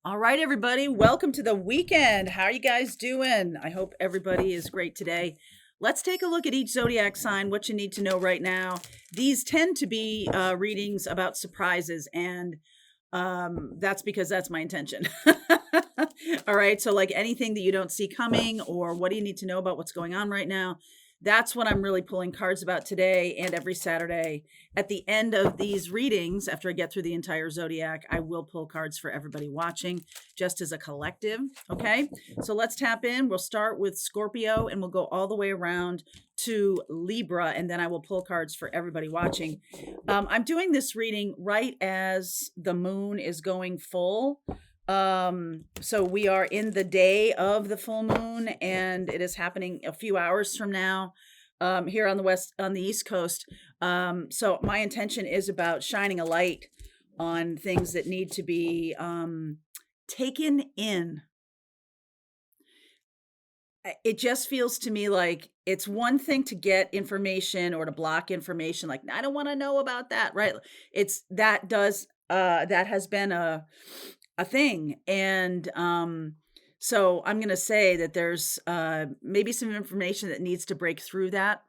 All right, everybody, welcome to the weekend. How are you guys doing? I hope everybody is great today. Let's take a look at each zodiac sign, what you need to know right now. These tend to be readings about surprises, and that's because that's my intention. All right, so like anything that you don't see coming, or what do you need to know about what's going on right now? That's what I'm really pulling cards about today and every Saturday. At the end of these readings, after I get through the entire zodiac, I will pull cards for everybody watching, just as a collective. Okay, so let's tap in. We'll start with Scorpio and we'll go all the way around to Libra, and then I will pull cards for everybody watching. I'm doing this reading right as the moon is going full. So we are in the day of the full moon, and it is happening a few hours from now, here on the East Coast. So my intention is about shining a light on things that need to be taken in. It just feels to me like it's one thing to get information or to block information, like I don't want to know about that, right? It's that has been a thing. And so I'm going to say that there's maybe some information that needs to break through that.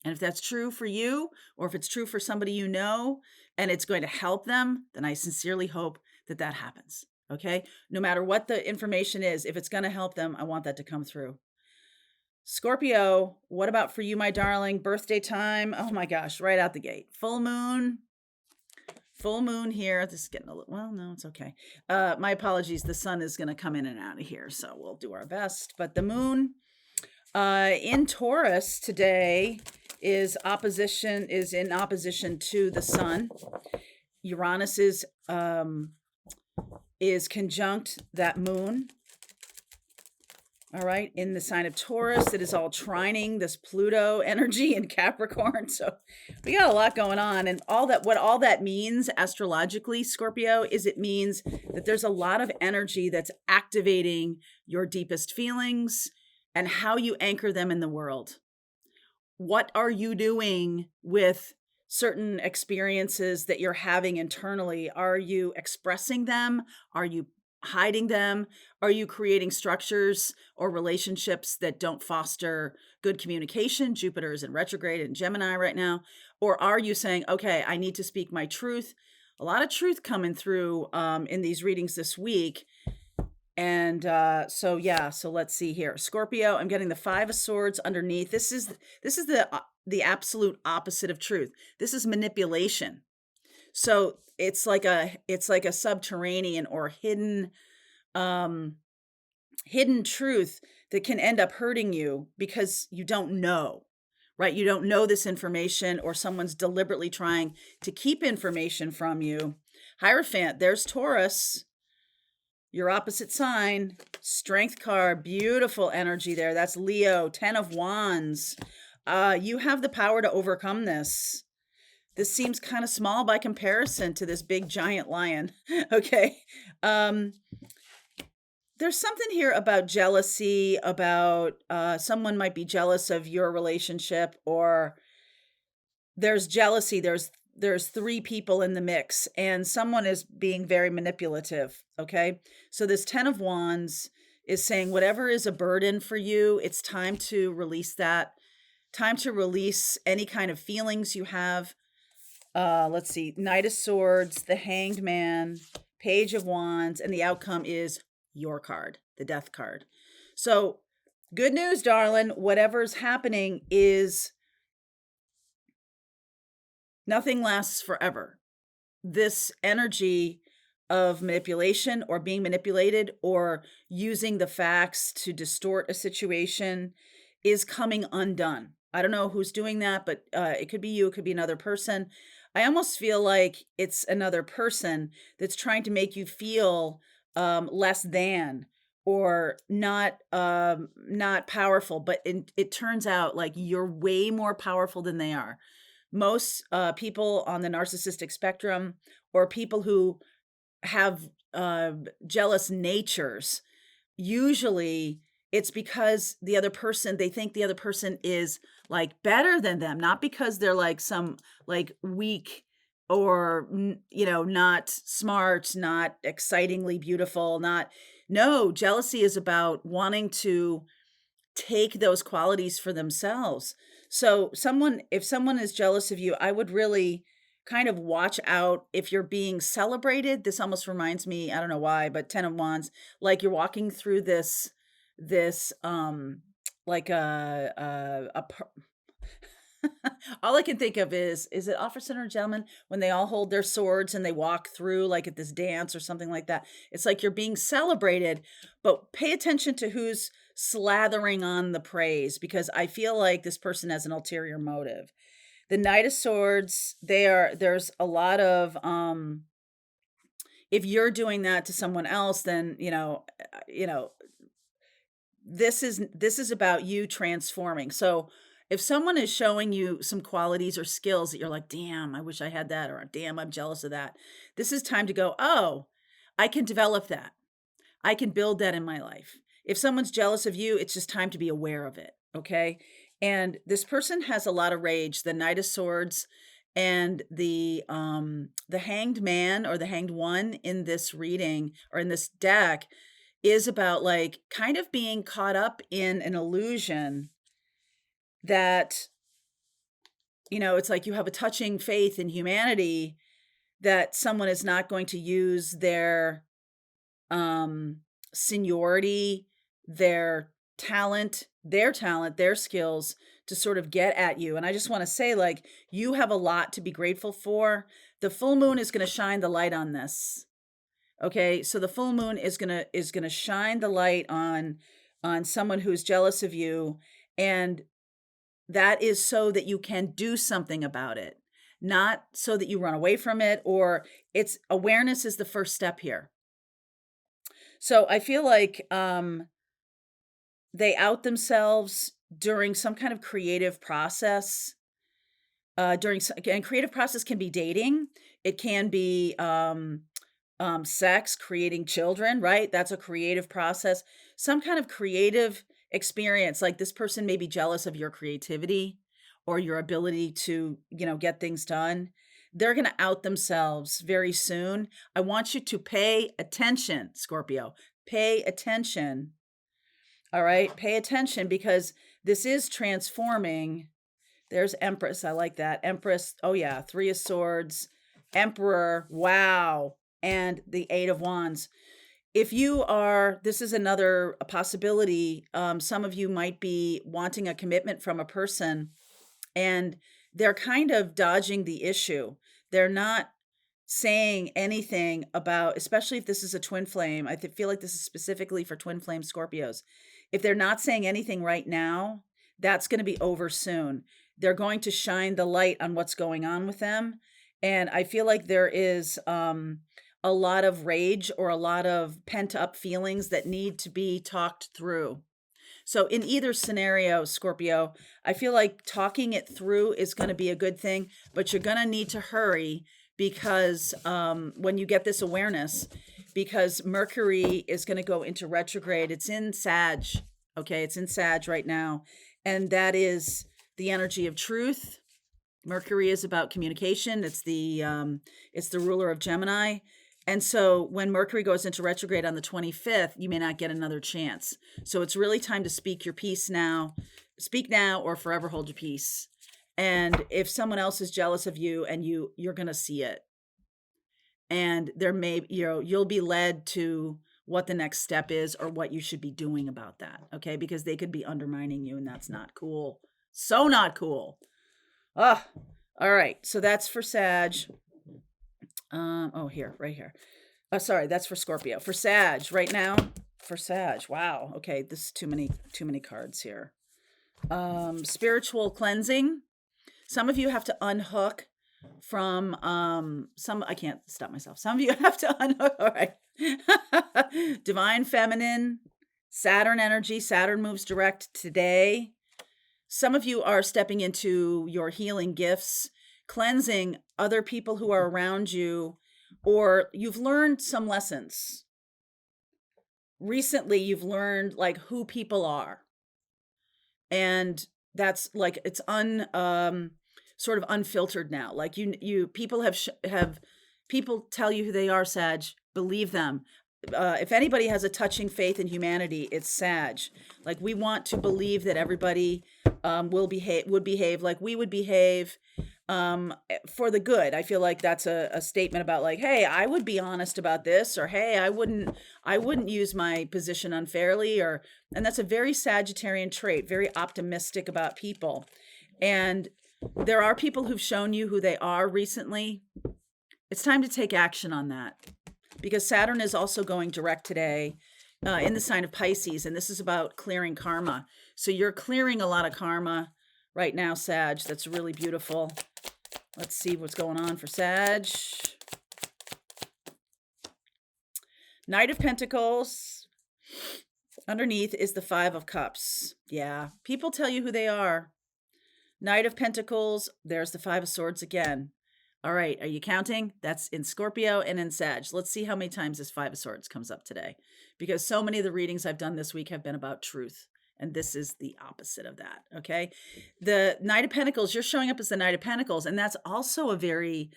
And if that's true for you, or if it's true for somebody you know, and it's going to help them, then I sincerely hope that that happens. Okay. No matter what the information is, if it's going to help them, I want that to come through. Scorpio, what about for you, my darling? Birthday time. Oh my gosh, right out the gate. Full moon here. This is getting a little, well, no, it's okay. My apologies. The sun is going to come in and out of here, so we'll do our best. But the moon in Taurus today is in opposition to the sun. Uranus is conjunct that moon. All right, in the sign of Taurus, it is all trining this Pluto energy in Capricorn. So we got a lot going on, and what all that means astrologically, Scorpio, is it means that there's a lot of energy that's activating your deepest feelings and how you anchor them in the world. What are you doing with certain experiences that you're having internally? Are you expressing them? Are you hiding them? Are you creating structures or relationships that don't foster good communication? Jupiter is in retrograde in Gemini right now. Or are you saying, okay, I need to speak my truth? A lot of truth coming through in these readings this week. And so let's see here. Scorpio, I'm getting the Five of Swords underneath. This is the absolute opposite of truth. This is manipulation. So it's like a subterranean or hidden truth that can end up hurting you because you don't know, right? You don't know this information, or someone's deliberately trying to keep information from you. Hierophant, there's Taurus, your opposite sign, strength card, beautiful energy there. That's Leo, 10 of Wands. You have the power to overcome this. This seems kind of small by comparison to this big giant lion. Okay. There's something here about jealousy, about someone might be jealous of your relationship, or there's jealousy. There's three people in the mix, and someone is being very manipulative. Okay. So this 10 of Wands is saying whatever is a burden for you, it's time to release that, time to release any kind of feelings you have. Let's see, Knight of Swords, the Hanged Man, Page of Wands, and the outcome is your card, the Death card. So good news, darling. Whatever's happening is nothing lasts forever. This energy of manipulation or being manipulated or using the facts to distort a situation is coming undone. I don't know who's doing that, but it could be you, it could be another person. I almost feel like it's another person that's trying to make you feel less than, or not powerful, but it turns out like you're way more powerful than they are. Most people on the narcissistic spectrum, or people who have jealous natures, usually it's because they think the other person is like better than them, not because they're like some like weak or not smart, not excitingly beautiful, no, jealousy is about wanting to take those qualities for themselves. So if someone is jealous of you, I would really kind of watch out if you're being celebrated. This almost reminds me, I don't know why, but 10 of Wands, like you're walking through this like all I can think of is it Officer and Gentleman when they all hold their swords and they walk through like at this dance or something like that. It's like you're being celebrated, but pay attention to who's slathering on the praise, because I feel like this person has an ulterior motive. The Knight of Swords, there's a lot of if you're doing that to someone else, then this is about you transforming. So if someone is showing you some qualities or skills that you're like, damn, I wish I had that, or damn, I'm jealous of that, this is time to go, oh, I can develop that. I can build that in my life. If someone's jealous of you, it's just time to be aware of it. Okay. And this person has a lot of rage. The Knight of Swords and the Hanged Man or the Hanged One in this reading or in this deck is about like kind of being caught up in an illusion that, it's like you have a touching faith in humanity that someone is not going to use their seniority, their talent, their skills to sort of get at you. And I just want to say, like, you have a lot to be grateful for. The full moon is going to shine the light on this. Okay, so the full moon is gonna shine the light on someone who's jealous of you, and that is so that you can do something about it, not so that you run away from it. Or it's awareness is the first step here. So I feel like they out themselves during some kind of creative process. And creative process can be dating. It can be sex, creating children, right? That's a creative process. Some kind of creative experience. Like this person may be jealous of your creativity or your ability to, get things done. They're going to out themselves very soon. I want you to pay attention, Scorpio. Pay attention. All right? Pay attention, because this is transforming. There's Empress. I like that. Empress. Oh, yeah. 3 of Swords. Emperor. Wow. And the 8 of Wands. If you are, this is another possibility. Some of you might be wanting a commitment from a person, and they're kind of dodging the issue. They're not saying anything about, especially if this is a twin flame. I feel like this is specifically for twin flame Scorpios. If they're not saying anything right now, that's going to be over soon. They're going to shine the light on what's going on with them. And I feel like there is a lot of rage or a lot of pent up feelings that need to be talked through. So in either scenario, Scorpio, I feel like talking it through is going to be a good thing, but you're going to need to hurry, because when you get this awareness, because Mercury is going to go into retrograde. It's in Sag. Okay. It's in Sag right now. And that is the energy of truth. Mercury is about communication. It's the ruler of Gemini. And so when Mercury goes into retrograde on the 25th, you may not get another chance. So it's really time to speak your piece now. Speak now or forever hold your peace. And if someone else is jealous of you, and you're going to see it. And there may, you'll be led to what the next step is or what you should be doing about that. Okay? Because they could be undermining you, and that's not cool. So not cool. All right. So that's for Sag. Right here. Oh, sorry, that's for Scorpio. For Sag right now. For Sag. Wow. Okay, this is too many cards here. Spiritual cleansing. Some of you have to unhook from I can't stop myself. Some of you have to unhook. All right. Divine feminine, Saturn energy. Saturn moves direct today. Some of you are stepping into your healing gifts, cleansing other people who are around you, or you've learned some lessons. Recently, you've learned like who people are. And that's like, it's sort of unfiltered now. Like people have people tell you who they are, Sag, believe them. If anybody has a touching faith in humanity, it's Sag. Like, we want to believe that everybody would behave like we would behave, for the good. I feel like that's a statement about, like, hey, I would be honest about this, or hey, I wouldn't use my position unfairly, and that's a very Sagittarian trait, very optimistic about people. And there are people who've shown you who they are recently. It's time to take action on that, because Saturn is also going direct today in the sign of Pisces, and this is about clearing karma. So you're clearing a lot of karma right now, Sag. That's really beautiful. Let's see what's going on for Sag. Knight of Pentacles. Underneath is the Five of Cups. Yeah, people tell you who they are. Knight of Pentacles. There's the Five of Swords again. All right, are you counting? That's in Scorpio and in Sag. Let's see how many times this Five of Swords comes up today, because so many of the readings I've done this week have been about truth, and this is the opposite of that, okay? The Knight of Pentacles, you're showing up as the Knight of Pentacles, and that's also a very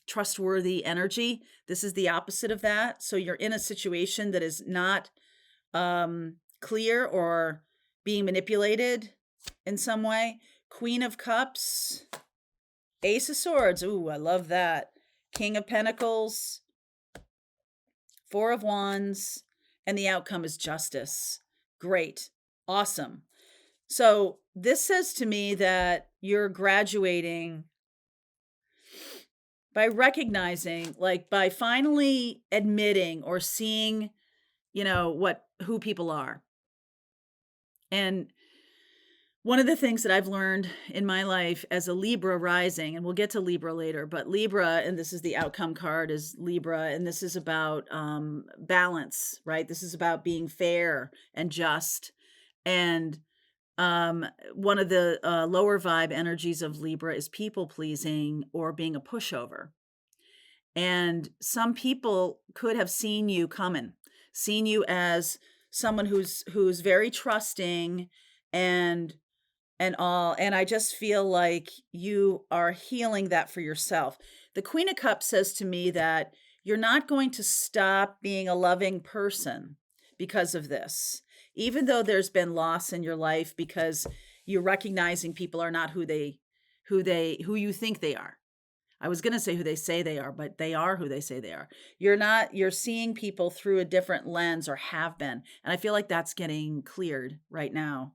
trustworthy energy. This is the opposite of that. So you're in a situation that is not clear or being manipulated in some way. Queen of Cups. Ace of Swords. Ooh, I love that. King of Pentacles. Four of Wands. And the outcome is justice. Great. Awesome. So this says to me that you're graduating by recognizing, like, by finally admitting or seeing, who people are. And one of the things that I've learned in my life as a Libra rising, and we'll get to Libra later, but Libra, and this is the outcome card, is Libra, and this is about balance, right? This is about being fair and just. And one of the lower vibe energies of Libra is people pleasing or being a pushover. And some people could have seen you coming, seen you as someone who's very trusting and all. And I just feel like you are healing that for yourself. The Queen of Cups says to me that you're not going to stop being a loving person because of this, even though there's been loss in your life, because you're recognizing people are not who you think they are. I was going to say who they say they are, but they are who they say they are. You're seeing people through a different lens, or have been. And I feel like that's getting cleared right now.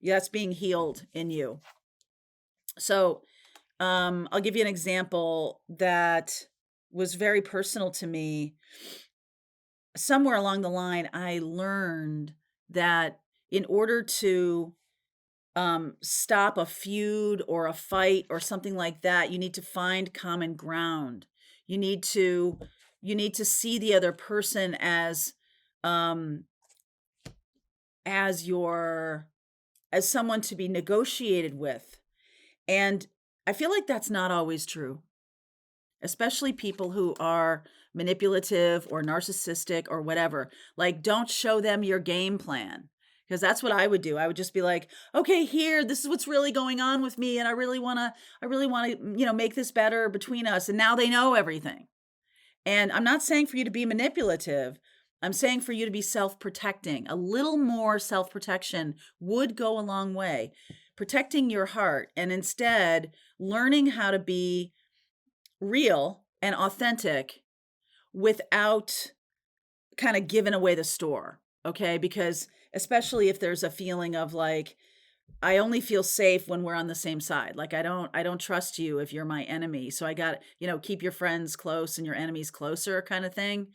That's being healed in you. So I'll give you an example that was very personal to me. Somewhere along the line, I learned that in order to stop a feud or a fight or something like that, you need to find common ground. You need to see the other person as someone to be negotiated with. And I feel like that's not always true, especially people who are manipulative or narcissistic or whatever. Like, don't show them your game plan, because that's what I would do. I would just be like, okay, this is what's really going on with me, and I really want to, make this better between us. And now they know everything. And I'm not saying for you to be manipulative. I'm saying for you to be self-protecting. A little more self-protection would go a long way. Protecting your heart, and instead learning how to be real and authentic without kind of giving away the store, okay? Because especially if there's a feeling of like, I only feel safe when we're on the same side. Like, I don't trust you if you're my enemy. So I got, keep your friends close and your enemies closer kind of thing.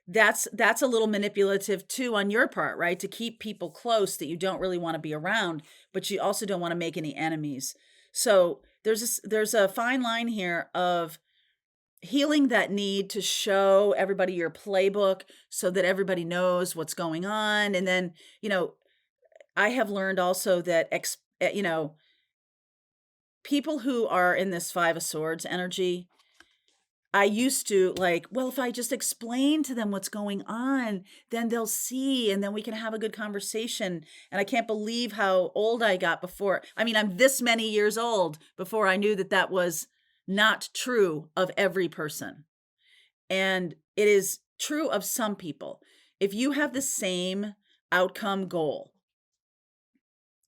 That's a little manipulative too on your part, right? To keep people close that you don't really want to be around, but you also don't want to make any enemies. So there's a fine line here of healing that need to show everybody your playbook so that everybody knows what's going on. And then, I have learned also that, people who are in this Five of Swords energy, I used to like, well, if I just explain to them what's going on, then they'll see and then we can have a good conversation. And I can't believe how old I got before. I mean, I'm this many years old before I knew that that was not true of every person. And it is true of some people. If you have the same outcome goal,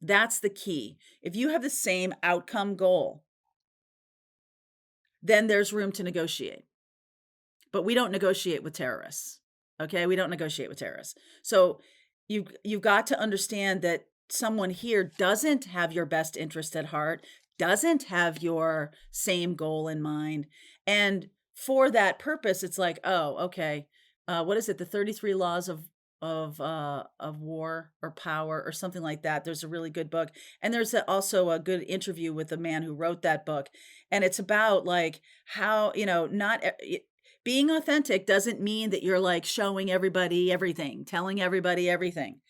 that's the key. If you have the same outcome goal, then there's room to negotiate. But we don't negotiate with terrorists. Okay? We don't negotiate with terrorists. So you've got to understand that someone here doesn't have your best interest at heart, doesn't have your same goal in mind. And for that purpose, it's like, oh, okay. What is it? The 33 laws of war or power or something like that. There's a really good book. And there's also a good interview with the man who wrote that book. And it's about like how, not being authentic doesn't mean that you're like showing everybody everything, telling everybody everything.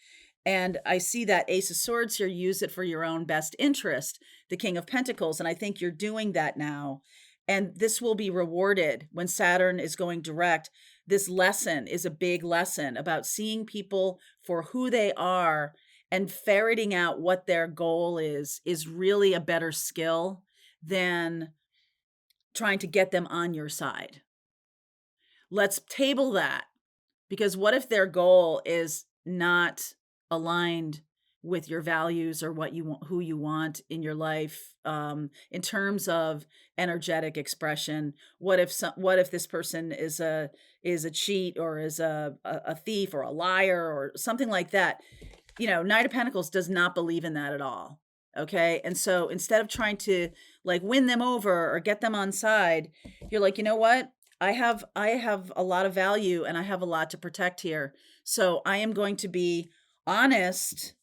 And I see that Ace of Swords here, use it for your own best interest, the King of Pentacles. And I think you're doing that now. And this will be rewarded when Saturn is going direct. This lesson is a big lesson about seeing people for who they are and ferreting out what their goal is really a better skill than trying to get them on your side. Let's table that, because what if their goal is not aligned with your values or what you want, who you want in your life, in terms of energetic expression? What if this person is a cheat or is a thief or a liar or something like that? Knight of Pentacles does not believe in that at all. Okay. And so instead of trying to like win them over or get them on side, you're like, you know what? I have a lot of value and I have a lot to protect here. So I am going to be honest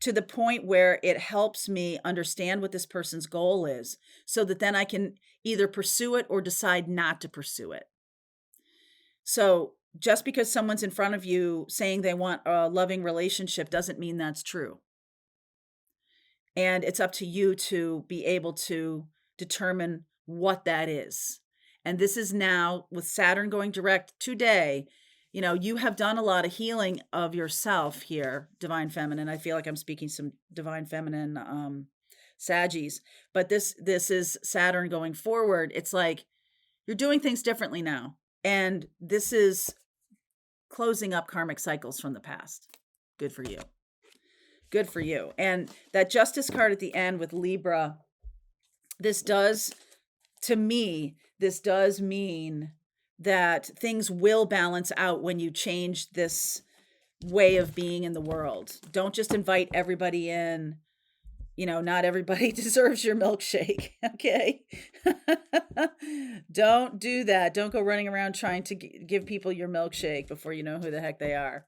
to the point where it helps me understand what this person's goal is, so that then I can either pursue it or decide not to pursue it. So just because someone's in front of you saying they want a loving relationship doesn't mean that's true. And it's up to you to be able to determine what that is. And this is now with Saturn going direct today. You have done a lot of healing of yourself here, Divine Feminine. I feel like I'm speaking some Divine Feminine Saggies, but this is Saturn going forward. It's like you're doing things differently now. And this is closing up karmic cycles from the past. Good for you. Good for you. And that Justice card at the end with Libra, this does mean that things will balance out when you change this way of being in the world. Don't just invite everybody in. Not everybody deserves your milkshake. Okay. Don't do that. Don't go running around trying to give people your milkshake before you know who the heck they are.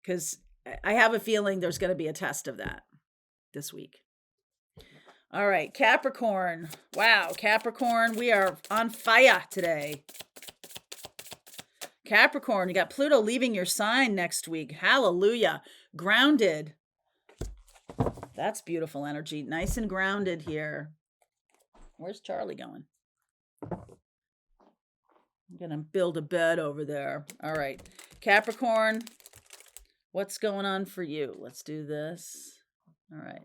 Because I have a feeling there's going to be a test of that this week. All right, Capricorn. Wow, Capricorn, we are on fire today. Capricorn, you got Pluto leaving your sign next week. Hallelujah. Grounded. That's beautiful energy. Nice and grounded here. Where's Charlie going? I'm going to build a bed over there. All right. Capricorn, what's going on for you? Let's do this. All right.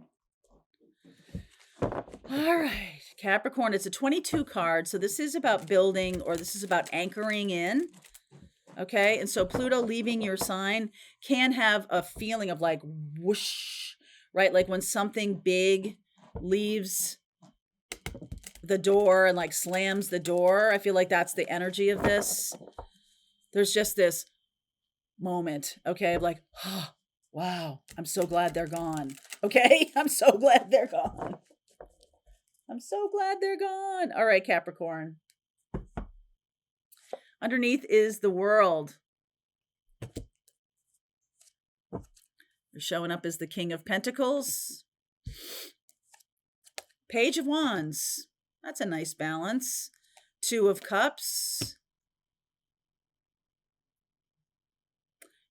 All right. Capricorn, it's a 22 card. So this is about building, or this is about anchoring in. Okay. And so Pluto leaving your sign can have a feeling of like whoosh, right? Like when something big leaves the door and like slams the door. I feel like that's the energy of this. There's just this moment, okay, of like, oh, wow, I'm so glad they're gone. Okay, I'm so glad they're gone. I'm so glad they're gone. All right, Capricorn. Underneath is the World. You're showing up as the King of Pentacles. Page of Wands. That's a nice balance. Two of Cups.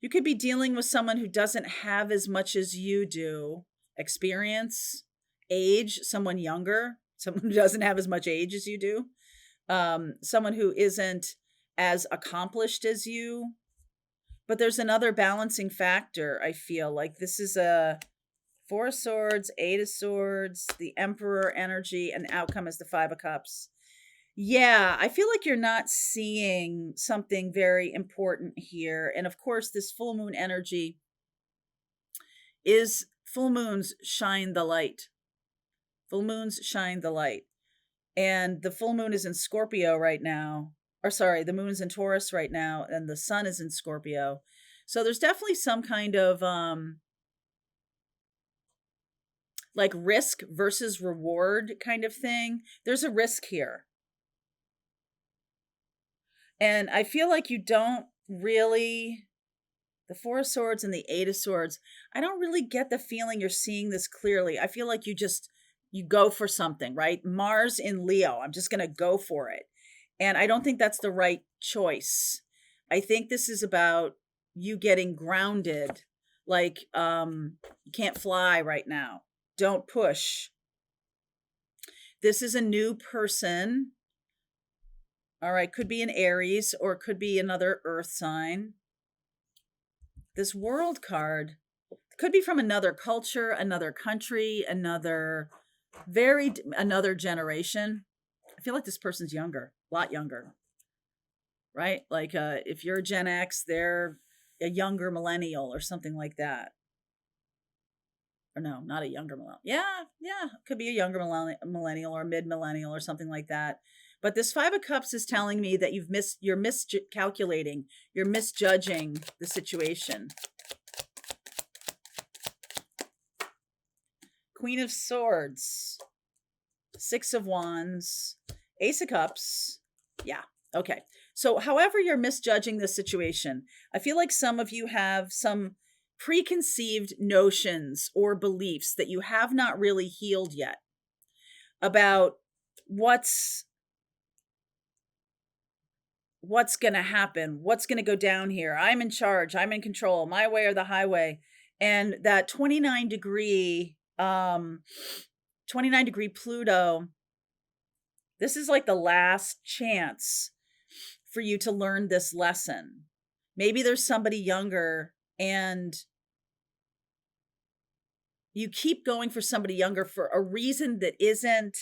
You could be dealing with someone who doesn't have as much as you do. Experience, age, someone younger, someone who doesn't have as much age as you do. someone who isn't as accomplished as you. But there's another balancing factor. I feel like this is a Four of Swords, Eight of Swords, the Emperor energy, and the outcome is the Five of Cups. Yeah, I feel like you're not seeing something very important here. And of course, this full moon energy is full moons shine the light. Full moons shine the light. And the full moon is in Scorpio right now. Or sorry, the moon's in Taurus right now, and the sun is in Scorpio. So there's definitely some kind of like risk versus reward kind of thing. There's a risk here. And I feel like you don't really, the Four of Swords and the Eight of Swords, I don't really get the feeling you're seeing this clearly. I feel like you go for something, right? Mars in Leo, I'm just going to go for it. And I don't think that's the right choice. I think this is about you getting grounded, like you can't fly right now. Don't push. This is a new person. All right, could be an Aries or it could be another earth sign. This World card could be from another culture, another country, another generation. I feel like this person's younger, a lot younger, right? Like if you're Gen X, they're a younger millennial or something like that. Or no, not a younger millennial. Yeah, could be a younger millennial or mid-millennial or something like that. But this Five of Cups is telling me that you're miscalculating, you're misjudging the situation. Queen of Swords, Six of Wands, Ace of Cups. Yeah, okay. So however you're misjudging the situation, I feel like some of you have some preconceived notions or beliefs that you have not really healed yet about what's going to happen, what's going to go down here. I'm in charge, I'm in control, my way or the highway. And that 29 degree Pluto, this is like the last chance for you to learn this lesson. Maybe there's somebody younger and you keep going for somebody younger for a reason that isn't,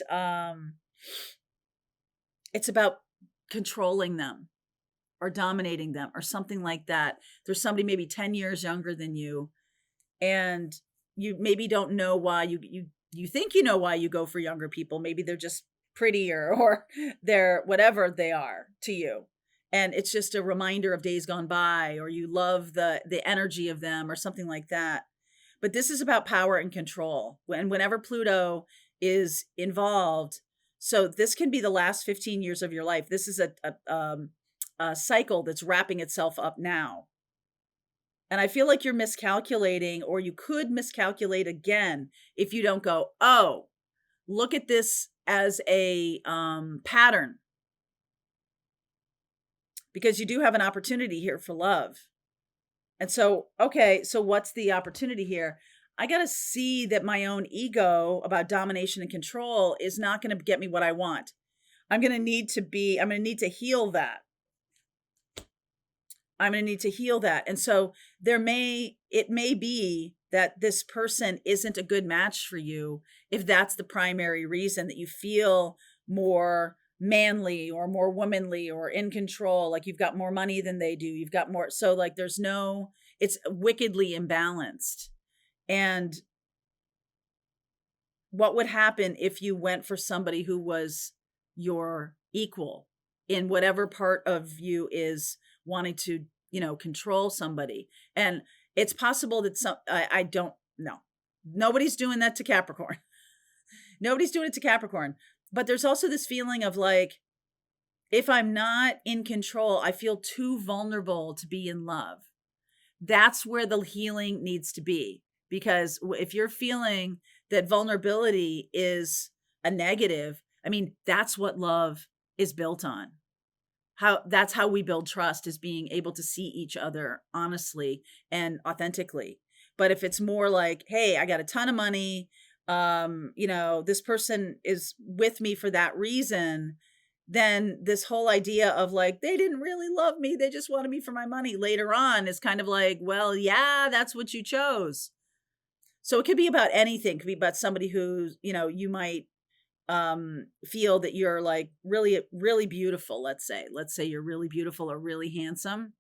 it's about controlling them or dominating them or something like that. There's somebody maybe 10 years younger than you, and you maybe don't know why you think you know why you go for younger people. Maybe they're just prettier or they're whatever they are to you. And it's just a reminder of days gone by, or you love the energy of them or something like that. But this is about power and control. Whenever Pluto is involved, so this can be the last 15 years of your life. This is a cycle that's wrapping itself up now. And I feel like you're miscalculating, or you could miscalculate again if you don't go, oh, look at this as a pattern. Because you do have an opportunity here for love. And so, okay, so what's the opportunity here? I got to see that my own ego about domination and control is not going to get me what I want. I'm going to need to heal that. I'm going to need to heal that. And so it may be that this person isn't a good match for you if that's the primary reason, that you feel more manly or more womanly or in control, like you've got more money than they do, you've got more, so like it's wickedly imbalanced. And what would happen if you went for somebody who was your equal in whatever part of you is wanting to, control somebody? And it's possible that I don't know. Nobody's doing that to Capricorn. Nobody's doing it to Capricorn. But there's also this feeling of like, if I'm not in control, I feel too vulnerable to be in love. That's where the healing needs to be. Because if you're feeling that vulnerability is a negative, I mean, that's what love is built on. That's how we build trust, is being able to see each other honestly and authentically. But if it's more like, hey, I got a ton of money, this person is with me for that reason, then this whole idea of like, they didn't really love me, they just wanted me for my money later on is kind of like, well, yeah, that's what you chose. So it could be about anything. It could be about somebody who, you might feel that you're like really, really beautiful. Let's say you're really beautiful or really handsome.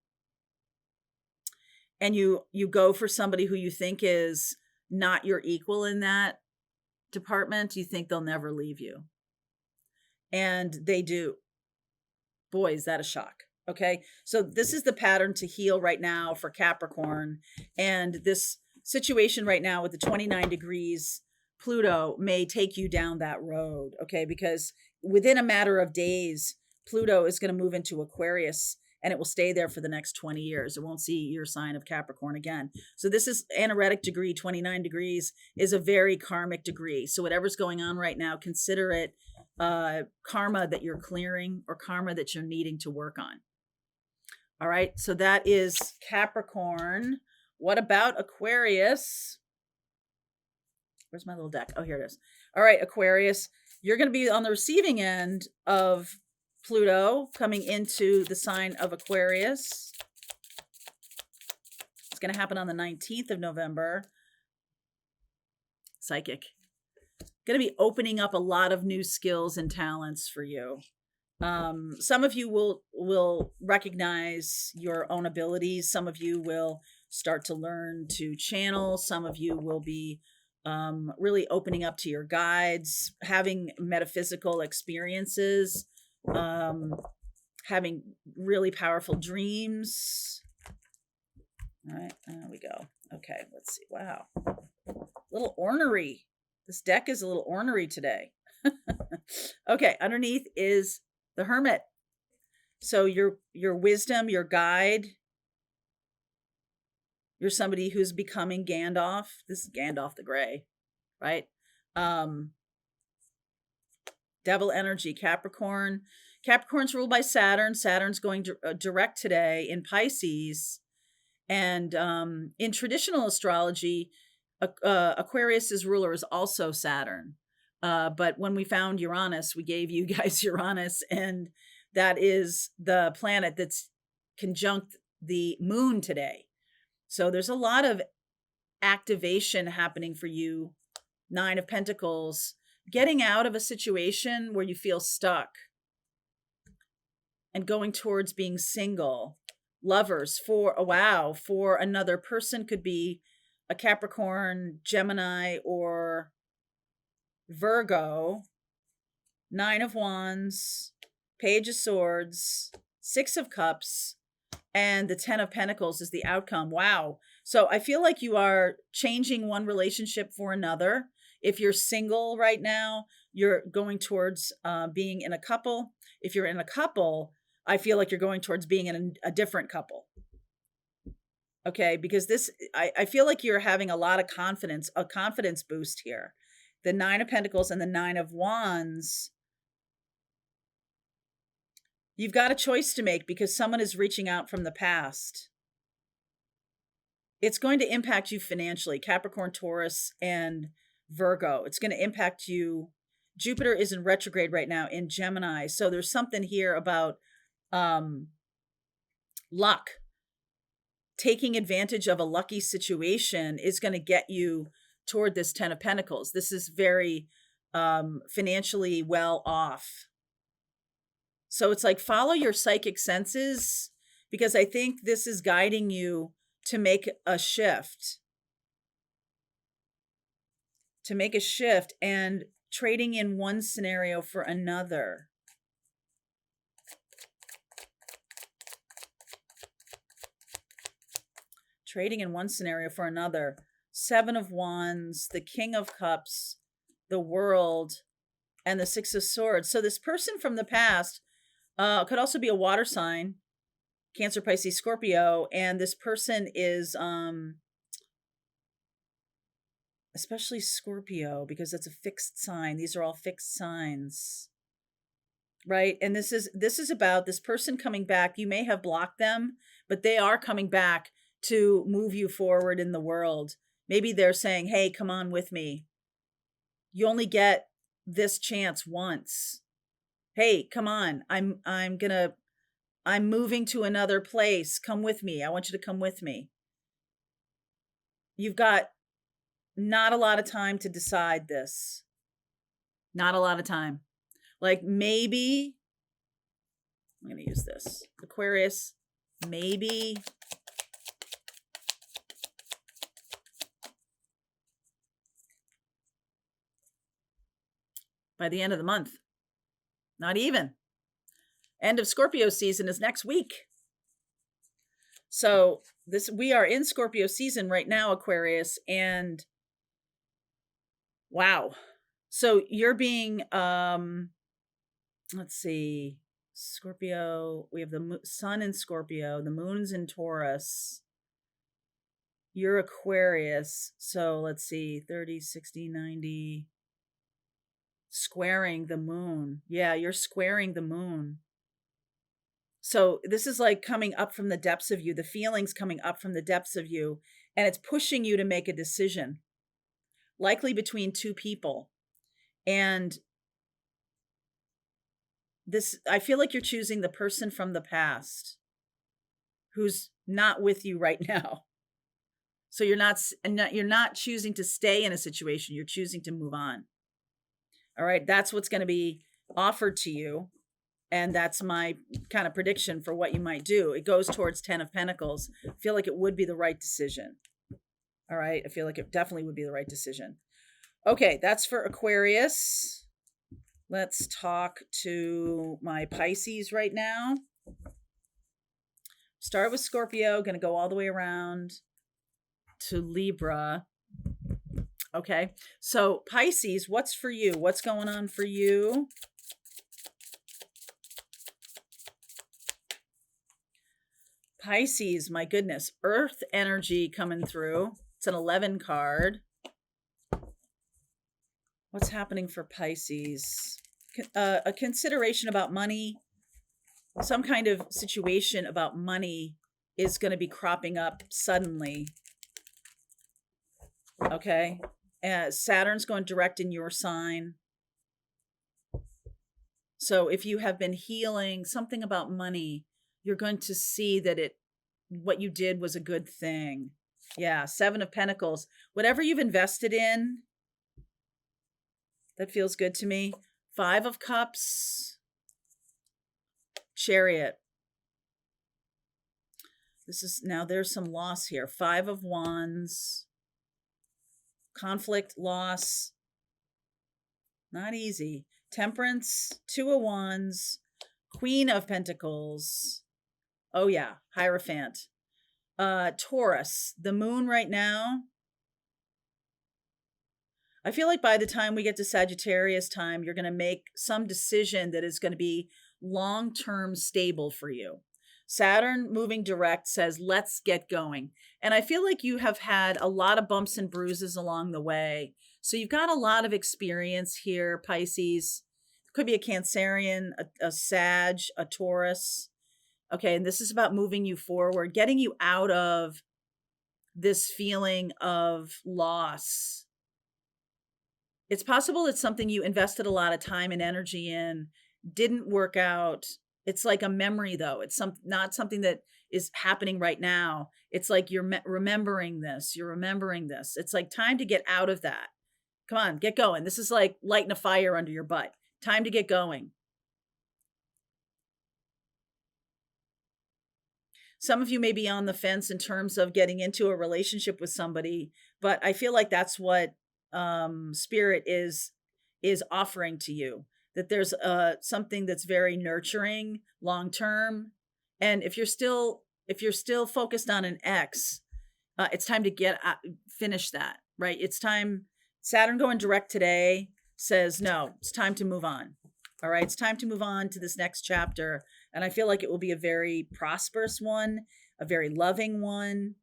And you go for somebody who you think is not your equal in that department. You think they'll never leave you. And they do. Boy, is that a shock. Okay. So this is the pattern to heal right now for Capricorn. And this situation right now with the 29 degrees Pluto may take you down that road. Okay. Because within a matter of days, Pluto is going to move into Aquarius and it will stay there for the next 20 years. It won't see your sign of Capricorn again. So this is anaretic degree. 29 degrees is a very karmic degree. So whatever's going on right now, consider it karma that you're clearing or karma that you're needing to work on. All right. So that is Capricorn. What about Aquarius? Where's my little deck? Oh, here it is. All right, Aquarius, you're going to be on the receiving end of Pluto coming into the sign of Aquarius. It's going to happen on the 19th of November. Psychic. Going to be opening up a lot of new skills and talents for you. Some of you will recognize your own abilities. Some of you will start to learn to channel. Some of you will be really opening up to your guides, having metaphysical experiences, having really powerful dreams. All right, there we go. Okay, let's see. Wow, little ornery. This deck is a little ornery today. Okay, underneath is the Hermit. So your wisdom, your guide. You're somebody who's becoming Gandalf. This is Gandalf the Grey, right? Devil energy, Capricorn. Capricorn's ruled by Saturn. Saturn's going direct today in Pisces. And in traditional astrology, Aquarius's ruler is also Saturn. But when we found Uranus, we gave you guys Uranus, and that is the planet that's conjunct the moon today. So there's a lot of activation happening for you. 9 of Pentacles, getting out of a situation where you feel stuck and going towards being single. Lovers for another person could be a Capricorn, Gemini, or Virgo. 9 of Wands, Page of Swords, 6 of Cups, and the 10 of Pentacles is the outcome. Wow. So I feel like you are changing one relationship for another. If you're single right now, you're going towards being in a couple. If you're in a couple, I feel like you're going towards being in a different couple. Okay, because I feel like you're having a lot of confidence, a confidence boost here. The 9 of Pentacles and the 9 of Wands. You've got a choice to make because someone is reaching out from the past. It's going to impact you financially, Capricorn, Taurus, and Virgo. It's going to impact you. Jupiter is in retrograde right now in Gemini. So there's something here about luck. Taking advantage of a lucky situation is going to get you toward this 10 of Pentacles. This is very financially well off. So it's like, follow your psychic senses, because I think this is guiding you to make a shift. To make a shift and trading in one scenario for another. Trading in one scenario for another. 7 of Wands, the King of Cups, the World, and the 6 of Swords. So this person from the past could also be a water sign, Cancer, Pisces, Scorpio, and this person is especially Scorpio, because it's a fixed sign. These are all fixed signs, right? And this is about this person coming back. You may have blocked them, but they are coming back to move you forward in the world. Maybe they're saying, hey, come on with me. You only get this chance once. Hey, come on. I'm moving to another place. Come with me. I want you to come with me. You've got not a lot of time to decide this. Not a lot of time. Like maybe, I'm going to use this. Aquarius, maybe by the end of the month. Not even. End of Scorpio season is next week. So we are in Scorpio season right now, Aquarius, and wow. So you're being let's see, Scorpio, we have the sun in Scorpio, the moon's in Taurus. You're Aquarius. So let's see, 30, 60, 90. Squaring the moon. Yeah, you're squaring the moon. So this is like coming up from the depths of you, the feelings coming up from the depths of you, and it's pushing you to make a decision, likely between two people. And this, I feel like you're choosing the person from the past who's not with you right now. So you're not choosing to stay in a situation, you're choosing to move on. All right, that's what's going to be offered to you. And that's my kind of prediction for what you might do. It goes towards 10 of Pentacles. I feel like it would be the right decision. All right, I feel like it definitely would be the right decision. Okay, that's for Aquarius. Let's talk to my Pisces right now. Start with Scorpio, going to go all the way around to Libra. Okay, so Pisces, what's for you? What's going on for you? Pisces, my goodness, earth energy coming through. It's an 11 card. What's happening for Pisces? A consideration about money. Some kind of situation about money is going to be cropping up suddenly. Okay. Saturn's going direct in your sign. So if you have been healing something about money, you're going to see that what you did was a good thing. Yeah, 7 of Pentacles. Whatever you've invested in, that feels good to me. 5 of Cups. Chariot. Now there's some loss here. 5 of Wands. Conflict, loss. Not easy. Temperance, 2 of Wands. Queen of Pentacles. Oh yeah, Hierophant. Taurus, the moon right now. I feel like by the time we get to Sagittarius time, you're going to make some decision that is going to be long-term stable for you. Saturn moving direct says, let's get going. And I feel like you have had a lot of bumps and bruises along the way. So you've got a lot of experience here, Pisces. Could be a Cancerian, a Sag, a Taurus. Okay, and this is about moving you forward, getting you out of this feeling of loss. It's possible it's something you invested a lot of time and energy in, didn't work out. It's like a memory, though. It's not something that is happening right now. It's like you're remembering this. You're remembering this. It's like time to get out of that. Come on, get going. This is like lighting a fire under your butt. Time to get going. Some of you may be on the fence in terms of getting into a relationship with somebody, but I feel like that's what Spirit is offering to you. That there's something that's very nurturing, long term, and if you're still focused on an ex, it's time to finish that. Right? It's time. Saturn going direct today says no. It's time to move on. All right, it's time to move on to this next chapter. And I feel like it will be a very prosperous one, a very loving one,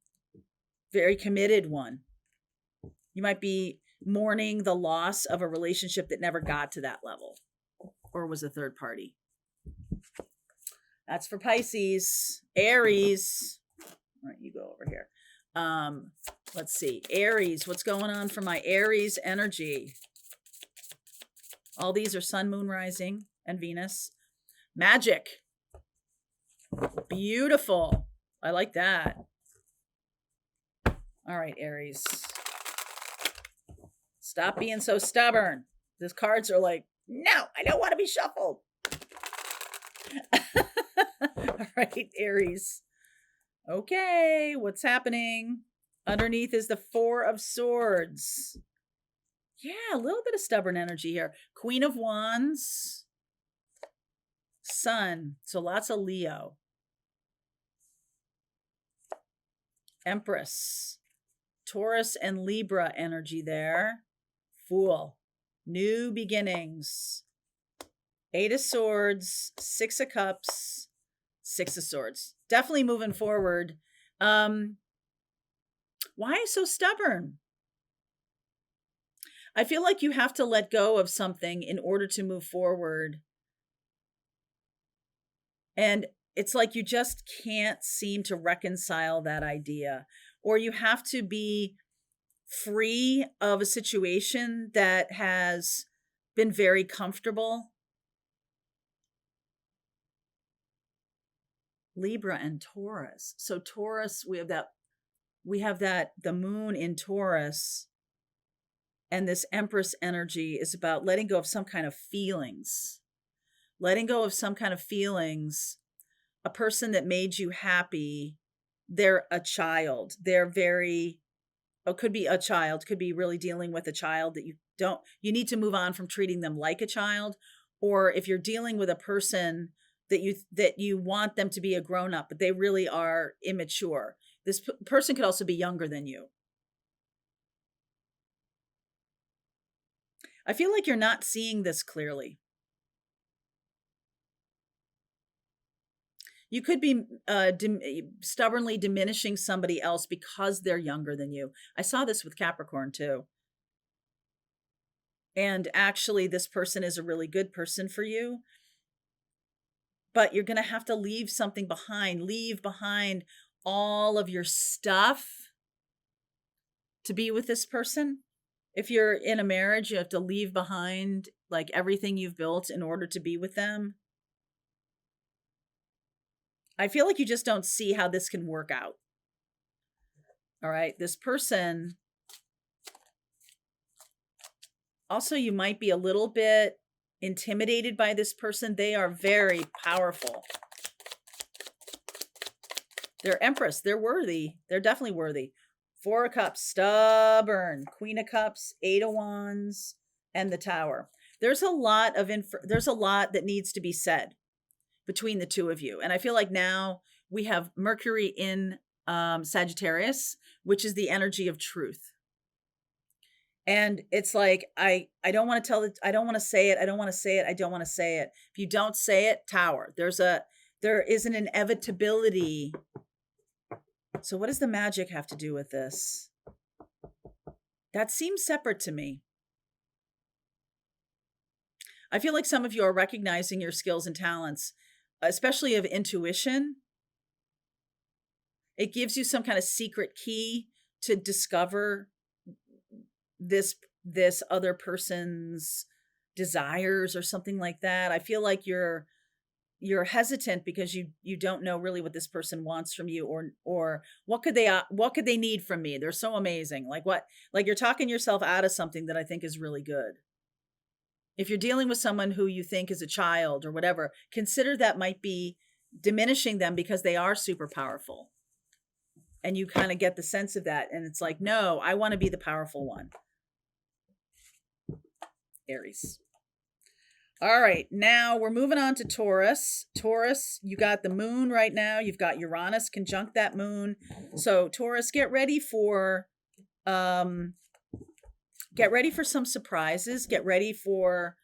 very committed one. You might be mourning the loss of a relationship that never got to that level or was a third party. That's for Pisces. Aries. All right, you go over here. Let's see. Aries, what's going on for my Aries energy? All these are sun, moon, rising. and Venus. Magic. Beautiful. I like that. All right, Aries. Stop being so stubborn. These cards are like, no, I don't want to be shuffled. All right, Aries. Okay, what's happening? Underneath is the Four of Swords. Yeah, a little bit of stubborn energy here. Queen of Wands. Sun. So lots of Leo. Empress. Taurus and Libra energy there. Fool. New beginnings. Eight of Swords. Six of Cups. Six of Swords. Definitely moving forward. Why so stubborn? I feel like you have to let go of something in order to move forward. And it's like you just can't seem to reconcile that idea. Or you have to be free of a situation that has been very comfortable. Libra and Taurus. So Taurus, we have that the moon in Taurus, and this Empress energy is about letting go of some kind of feelings. Letting go of some kind of feelings. A person that made you happy, they're a child. They're could be a child, could be really dealing with a child that you need to move on from treating them like a child. Or if you're dealing with a person that you want them to be a grown-up, but they really are immature. This person could also be younger than you. I feel like you're not seeing this clearly. You could be stubbornly diminishing somebody else because they're younger than you. I saw this with Capricorn too. And actually, this person is a really good person for you. But you're going to have to leave something behind. Leave behind all of your stuff to be with this person. If you're in a marriage, you have to leave behind like everything you've built in order to be with them. I feel like you just don't see how this can work out. All right. This person. Also, you might be a little bit intimidated by this person. They are very powerful. They're Empress. They're worthy. They're definitely worthy. Four of Cups, stubborn. Queen of Cups, Eight of Wands, and the Tower. There's a lot that needs to be said between the two of you. And I feel like now we have Mercury in Sagittarius, which is the energy of truth. And it's like, I don't want to tell it. I don't want to say it. I don't want to say it. I don't want to say it. If you don't say it, Tower, there is an inevitability. So what does the magic have to do with this? That seems separate to me. I feel like some of you are recognizing your skills and talents, especially of intuition. It gives you some kind of secret key to discover this other person's desires or something like that. I feel like you're hesitant because you don't know really what this person wants from you, or what could they need from me. They're so amazing. Like you're talking yourself out of something that I think is really good. If you're dealing with someone who you think is a child or whatever, consider that might be diminishing them because they are super powerful. And you kind of get the sense of that. And it's like, no, I want to be the powerful one. Aries. All right, now we're moving on to Taurus. Taurus, you got the moon right now. You've got Uranus conjunct that moon. So Taurus, get ready for some surprises. Get ready for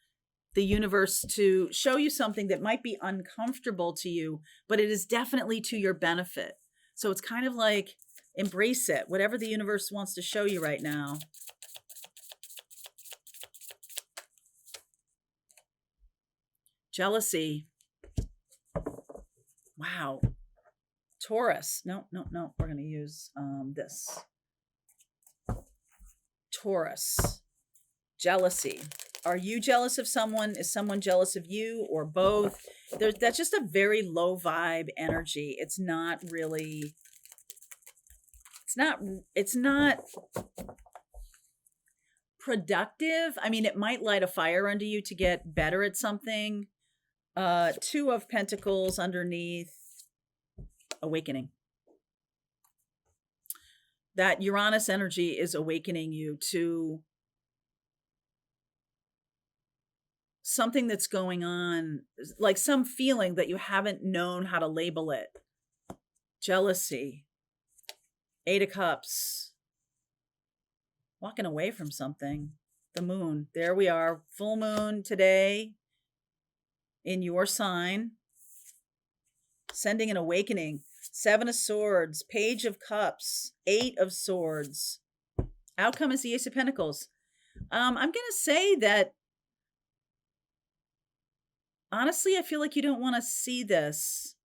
the universe to show you something that might be uncomfortable to you, but it is definitely to your benefit. So it's kind of like embrace it, whatever the universe wants to show you right now. Jealousy. Wow. Taurus. No. We're going to use this. Taurus. Jealousy. Are you jealous of someone? Is someone jealous of you, or both? That's just a very low vibe energy. It's not really, it's not productive. I mean, it might light a fire under you to get better at something. Two of Pentacles underneath, awakening. That Uranus energy is awakening you to something that's going on, like some feeling that you haven't known how to label it. Jealousy. 8 of Cups. Walking away from something. The moon. There we are. Full moon today in your sign. Sending an awakening. 7 of Swords. Page of Cups. 8 of Swords. Outcome is the Ace of Pentacles. I'm going to say that honestly, I feel like you don't want to see this.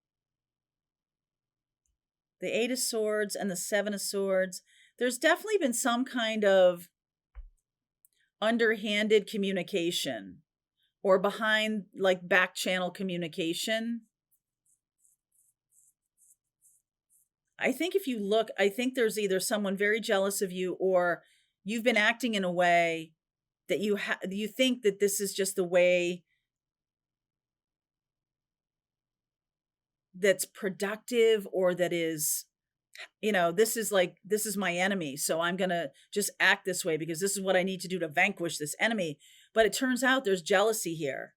The 8 of Swords and the 7 of Swords. There's definitely been some kind of underhanded communication or behind, like, back channel communication. I think if you look, I think there's either someone very jealous of you, or you've been acting in a way that you think that this is just the way that's productive, or that is, this is my enemy, so I'm going to just act this way because this is what I need to do to vanquish this enemy. But it turns out there's jealousy here.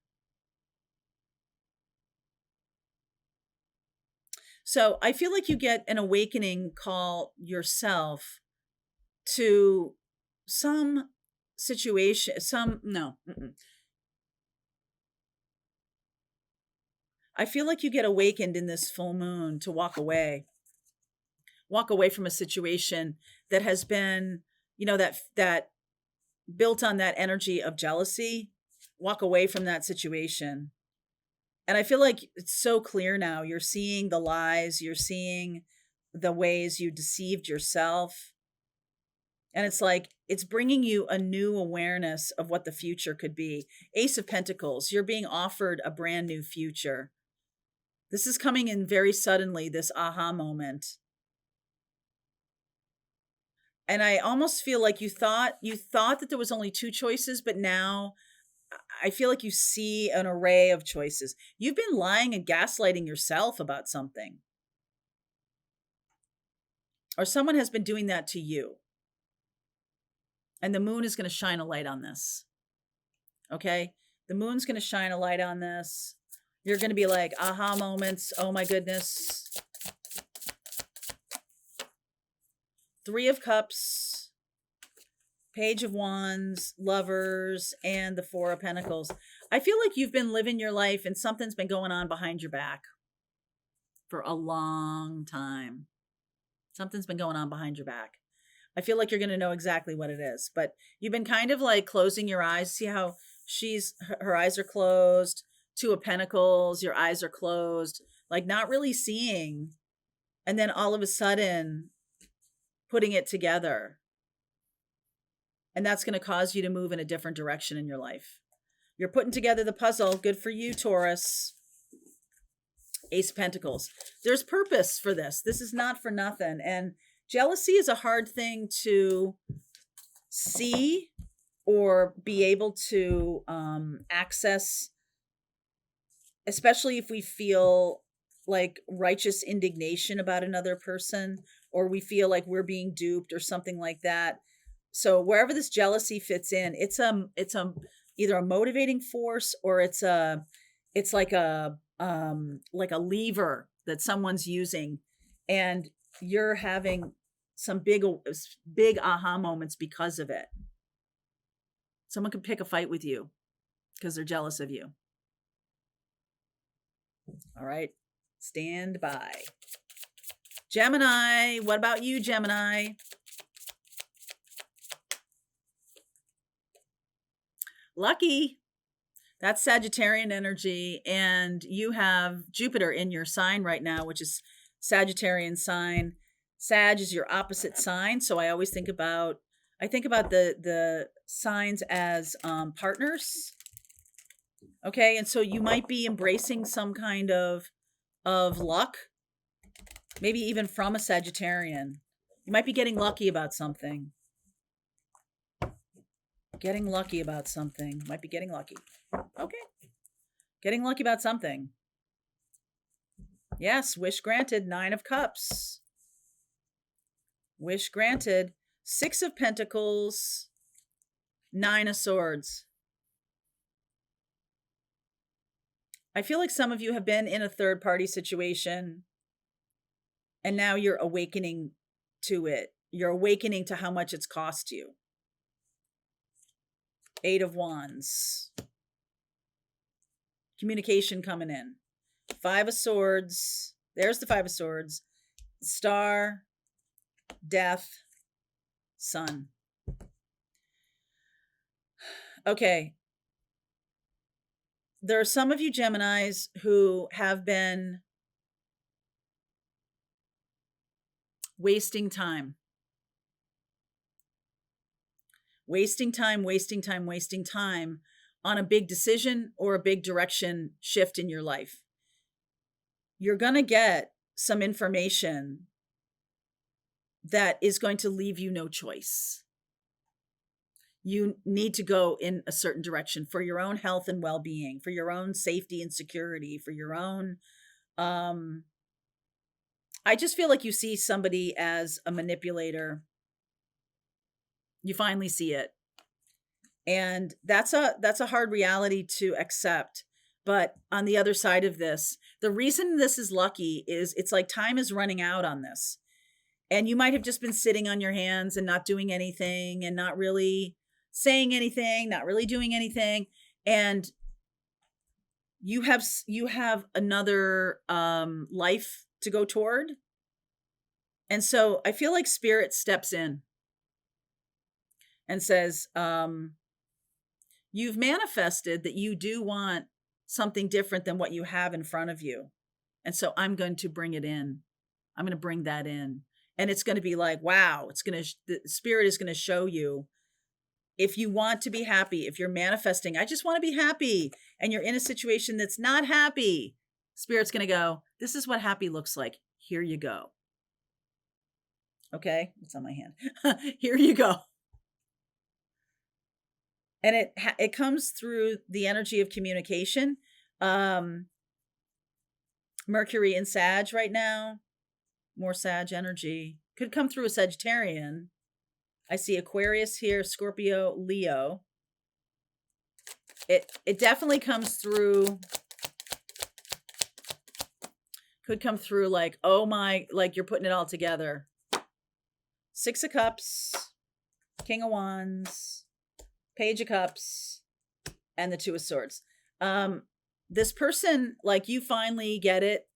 So I feel like you get an awakening call yourself to some situation, I feel like you get awakened in this full moon to walk away from a situation that has been, that built on that energy of jealousy. Walk away from that situation. And I feel like it's so clear now. You're seeing the lies, you're seeing the ways you deceived yourself. And it's like, it's bringing you a new awareness of what the future could be. Ace of Pentacles, you're being offered a brand new future. This is coming in very suddenly, this aha moment. And I almost feel like you thought that there was only 2 choices, but now I feel like you see an array of choices. You've been lying and gaslighting yourself about something. Or someone has been doing that to you. And the moon is going to shine a light on this. Okay? The moon's going to shine a light on this. You're going to be like, aha moments. Oh my goodness. 3 of Cups, Page of Wands, Lovers, and the 4 of Pentacles. I feel like you've been living your life and something's been going on behind your back for a long time. Something's been going on behind your back. I feel like you're going to know exactly what it is, but you've been kind of like closing your eyes. See how her eyes are closed. 2 of Pentacles, your eyes are closed, like not really seeing. And then all of a sudden, putting it together. And that's going to cause you to move in a different direction in your life. You're putting together the puzzle. Good for you, Taurus. Ace of Pentacles. There's purpose for this. This is not for nothing. And jealousy is a hard thing to see or be able to access, especially if we feel like righteous indignation about another person, or we feel like we're being duped or something like that. So wherever this jealousy fits in, it's either a motivating force, or it's like a lever that someone's using, and you're having some big aha moments because of it. Someone could pick a fight with you because they're jealous of you. All right. Stand by. Gemini. What about you, Gemini? Lucky. That's Sagittarian energy. And you have Jupiter in your sign right now, which is Sagittarian sign. Sag is your opposite sign. So I always think about, I think about the signs as partners. Okay, and so you might be embracing some kind of luck, maybe even from a Sagittarian. You might be getting lucky about something. Getting lucky about something. Might be getting lucky. Okay. Getting lucky about something. Yes, wish granted. 9 of Cups. Wish granted. 6 of Pentacles. 9 of Swords. I feel like some of you have been in a third-party situation, and now you're awakening to it. You're awakening to how much it's cost you. 8 of Wands. Communication coming in. 5 of Swords. There's the 5 of Swords. Star. Death. Sun. Okay. There are some of you Geminis who have been wasting time. Wasting time on a big decision or a big direction shift in your life. You're going to get some information that is going to leave you no choice. You need to go in a certain direction for your own health and well-being, for your own safety and security, for your own... I just feel like you see somebody as a manipulator. You finally see it. And that's a hard reality to accept. But on the other side of this, the reason this is lucky is it's like time is running out on this. And you might have just been sitting on your hands and not doing anything and not really saying anything, not really doing anything. And you have another life to go toward. And so I feel like Spirit steps in and says, you've manifested that you do want something different than what you have in front of you. And so I'm going to bring it in. I'm going to bring that in. And it's going to be like, wow, the Spirit is going to show you, if you want to be happy, if you're manifesting, I just want to be happy, and you're in a situation that's not happy, Spirit's going to go, this is what happy looks like. Here you go. Okay, it's on my hand. Here you go. And it comes through the energy of communication. Mercury in Sag right now. More Sag energy. Could come through a Sagittarian. I see Aquarius here, Scorpio, Leo. It definitely comes through. Could come through like, oh my, like you're putting it all together. 6 of Cups, King of Wands, Page of Cups, and the 2 of Swords. This person, like, you finally get it.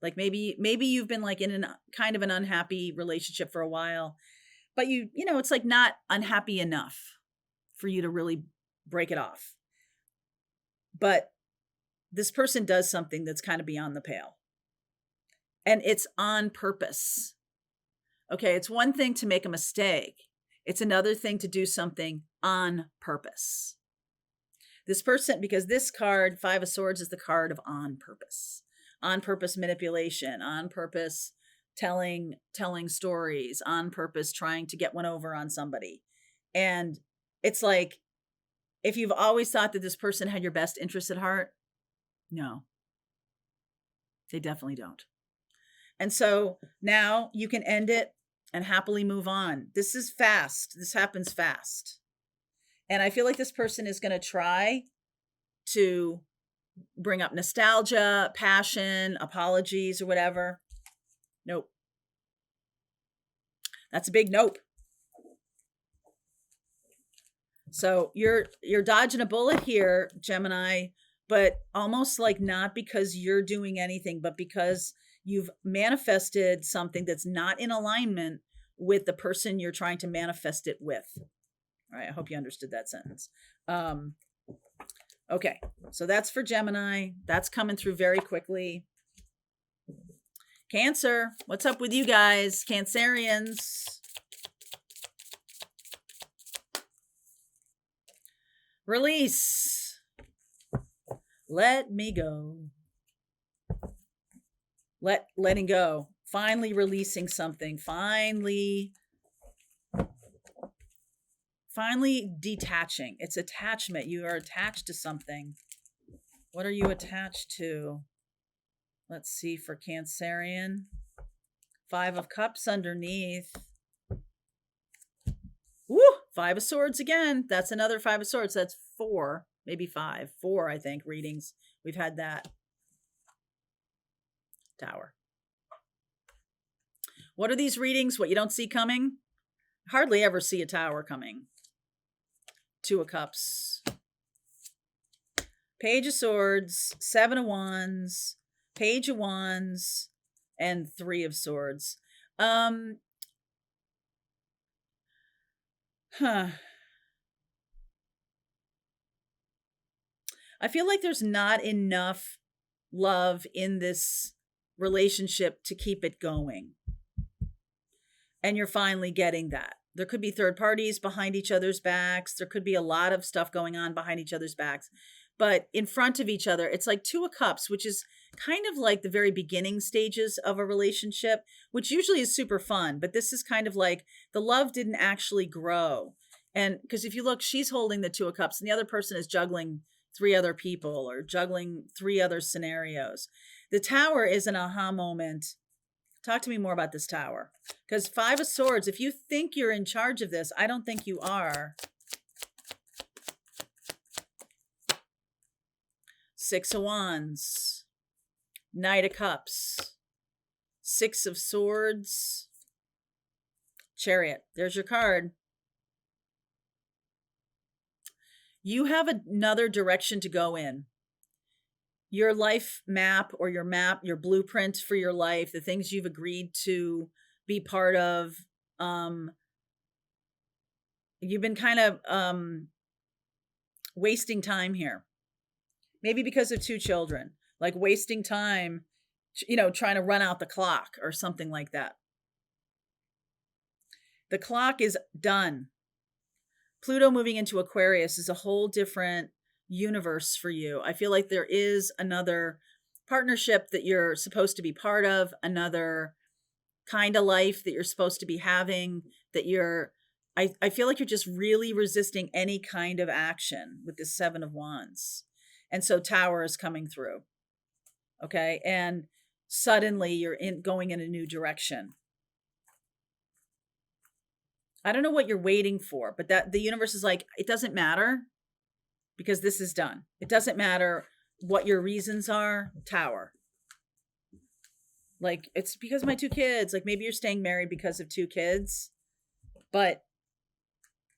Like maybe you've been like in an kind of an unhappy relationship for a while, but you know, it's like not unhappy enough for you to really break it off. But this person does something that's kind of beyond the pale. And it's on purpose. Okay, it's one thing to make a mistake. It's another thing to do something on purpose. This person, because this card, 5 of Swords, is the card of on purpose. On purpose manipulation, on purpose telling stories, on purpose trying to get one over on somebody. And it's like, if you've always thought that this person had your best interest at heart, no, they definitely don't. And so now you can end it and happily move on. This is fast. This happens fast. And I feel like this person is going to try to bring up nostalgia, passion, apologies, or whatever. Nope. That's a big nope. So you're dodging a bullet here, Gemini, but almost like not because you're doing anything, but because you've manifested something that's not in alignment with the person you're trying to manifest it with. All right, I hope you understood that sentence. Okay, so that's for Gemini. That's coming through very quickly. Cancer, what's up with you guys? Cancerians. Release. Let me go. Letting go. Finally releasing something. Finally detaching. It's attachment. You are attached to something. What are you attached to? Let's see for Cancerian. 5 of Cups underneath. Woo! 5 of Swords again. That's another 5 of Swords. That's 4, maybe 5. 4, I think, readings. We've had that. Tower. What are these readings? What you don't see coming? Hardly ever see a Tower coming. 2 of Cups. Page of Swords. 7 of Wands. Page of Wands. And 3 of Swords. I feel like there's not enough love in this relationship to keep it going. And you're finally getting that. There could be third parties behind each other's backs. There could be a lot of stuff going on behind each other's backs. But in front of each other, it's like 2 of Cups, which is kind of like the very beginning stages of a relationship, which usually is super fun. But this is kind of like the love didn't actually grow. And because if you look, she's holding the 2 of Cups and the other person is juggling 3 other people or juggling 3 other scenarios. The Tower is an aha moment. Talk to me more about this Tower. Because 5 of Swords, if you think you're in charge of this, I don't think you are. 6 of Wands. Knight of Cups. 6 of Swords. Chariot. There's your card. You have another direction to go in. Your life map or your blueprint for your life, the things you've agreed to be part of. You've been kind of wasting time here. Maybe because of 2 children, like wasting time, trying to run out the clock or something like that. The clock is done. Pluto moving into Aquarius is a whole different universe for you. I feel like there is another partnership that you're supposed to be part of, another kind of life that you're supposed to be having, that I feel like you're just really resisting any kind of action with this 7 of Wands. And so Tower is coming through. Okay. And suddenly you're going in a new direction. I don't know what you're waiting for, but that the universe is like, it doesn't matter because this is done. It doesn't matter what your reasons are. Tower. Like, it's because of my 2 kids. Like, maybe you're staying married because of 2 kids, but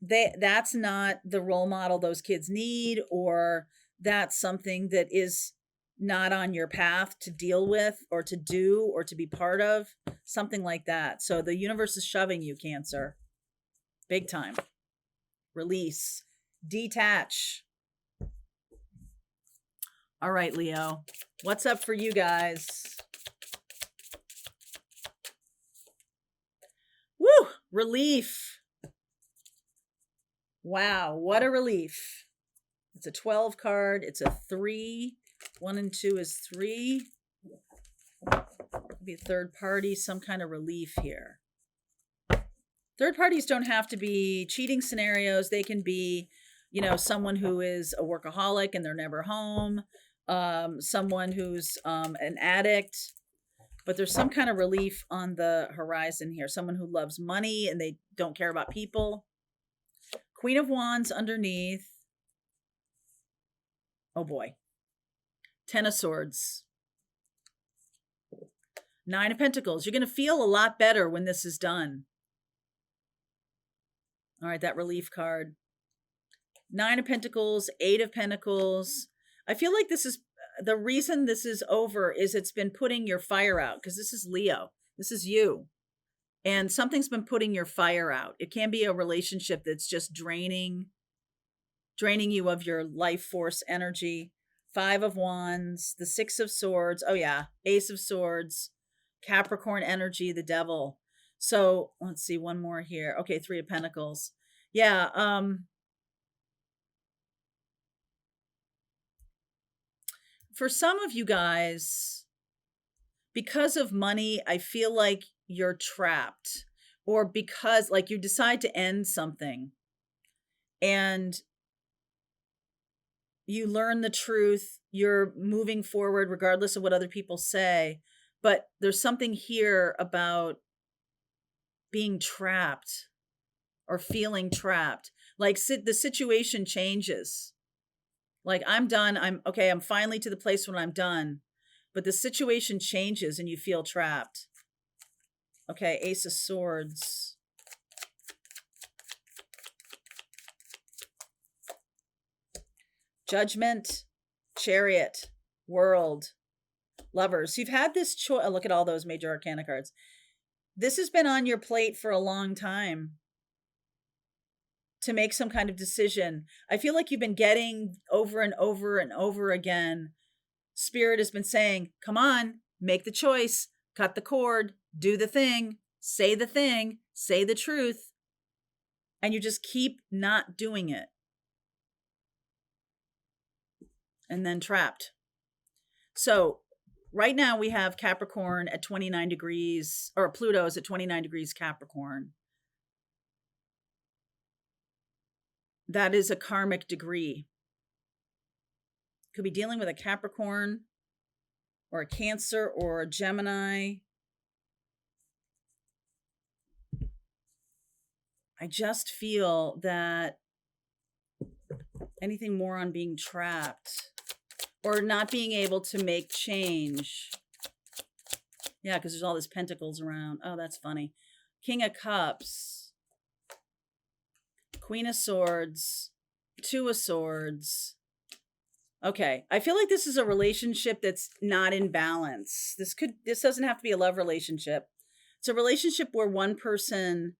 that's not the role model those kids need, or that's something that is not on your path to deal with or to do or to be part of, something like that. So the universe is shoving you, Cancer. Big time. Release. Detach. All right, Leo. What's up for you guys? Woo! Relief. Wow, what a relief. It's a 12 card. It's a 3. 1 and 2 is 3. Be a third party, some kind of relief here. Third parties don't have to be cheating scenarios. They can be, someone who is a workaholic and they're never home. Someone who's an addict. But there's some kind of relief on the horizon here. Someone who loves money and they don't care about people. Queen of Wands underneath. Oh boy. 10 of Swords. 9 of Pentacles. You're going to feel a lot better when this is done. All right, that relief card. 9 of Pentacles, 8 of Pentacles. I feel like this is the reason this is over is it's been putting your fire out, because this is Leo. This is you. And something's been putting your fire out. It can be a relationship that's just draining you of your life force energy. 5 of Wands, the 6 of Swords. Oh yeah, Ace of Swords, Capricorn energy, the Devil. So let's see, one more here. Okay, 3 of Pentacles. Yeah, for some of you guys, because of money, I feel like you're trapped, or because like you decide to end something and you learn the truth, you're moving forward regardless of what other people say. But there's something here about being trapped or feeling trapped. Like the situation changes. Like I'm done. I'm finally to the place when I'm done. But the situation changes and you feel trapped. Okay, Ace of Swords. Judgment, Chariot, World, Lovers. You've had this choice. Oh, look at all those major arcana cards. This has been on your plate for a long time to make some kind of decision. I feel like you've been getting over and over and over again. Spirit has been saying, come on, make the choice, cut the cord, do the thing, say the truth. And you just keep not doing it. And then trapped. So right now we have Capricorn at 29 degrees, or Pluto is at 29 degrees Capricorn. That is a karmic degree. Could be dealing with a Capricorn or a Cancer or a Gemini. I just feel that anything more on being trapped or not being able to make change. Yeah, because there's all this pentacles around. Oh, that's funny. King of Cups, Queen of Swords, Two of Swords. Okay, I feel like this is a relationship that's not in balance. This doesn't have to be a love relationship. It's a relationship where one person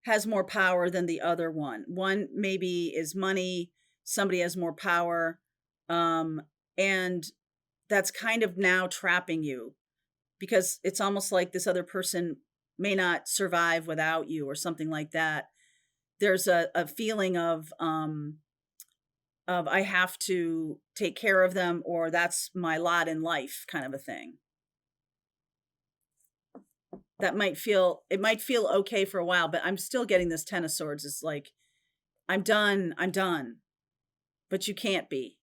has more power than the other one. One maybe is money, somebody has more power, and that's kind of now trapping you because it's almost like this other person may not survive without you or something like that. There's a feeling of I have to take care of them or that's my lot in life kind of a thing. That might feel okay for a while, but I'm still getting this Ten of Swords. It's like, I'm done. But you can't be.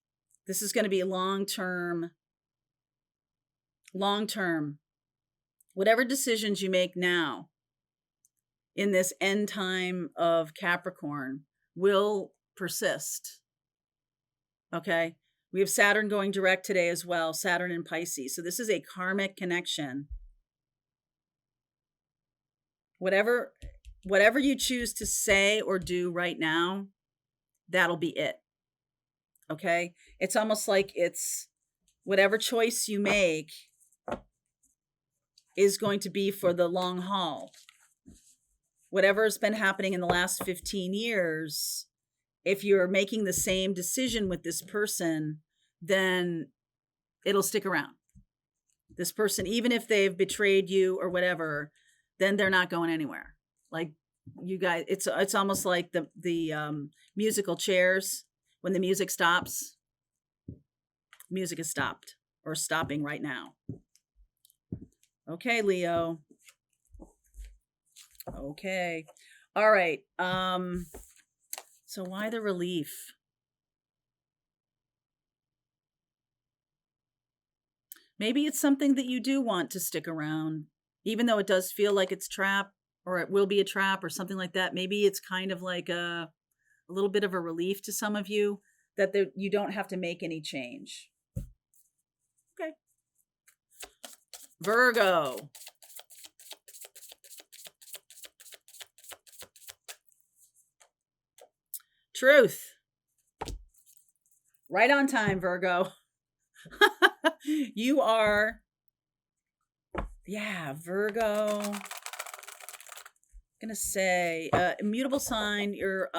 This is going to be long term. Whatever decisions you make now in this end time of Capricorn will persist. Okay. We have Saturn going direct today as well. Saturn and Pisces. So this is a karmic connection. Whatever you choose to say or do right now, that'll be it. Okay? It's almost like it's whatever choice you make is going to be for the long haul. Whatever has been happening in the last 15 years, if you're making the same decision with this person, then it'll stick around. This person, even if they've betrayed you or whatever, then they're not going anywhere. Like you guys, it's almost like the musical chairs. When the music stops, music is stopped or stopping right now. Okay, Leo. Okay. All right. So why the relief? Maybe it's something that you do want to stick around, even though it does feel like it's trap or it will be a trap or something like that. Maybe it's kind of like a little bit of a relief to some of you that you don't have to make any change. Okay. Virgo. Truth. Right on time, Virgo. You are, Virgo. Gonna say immutable sign. You're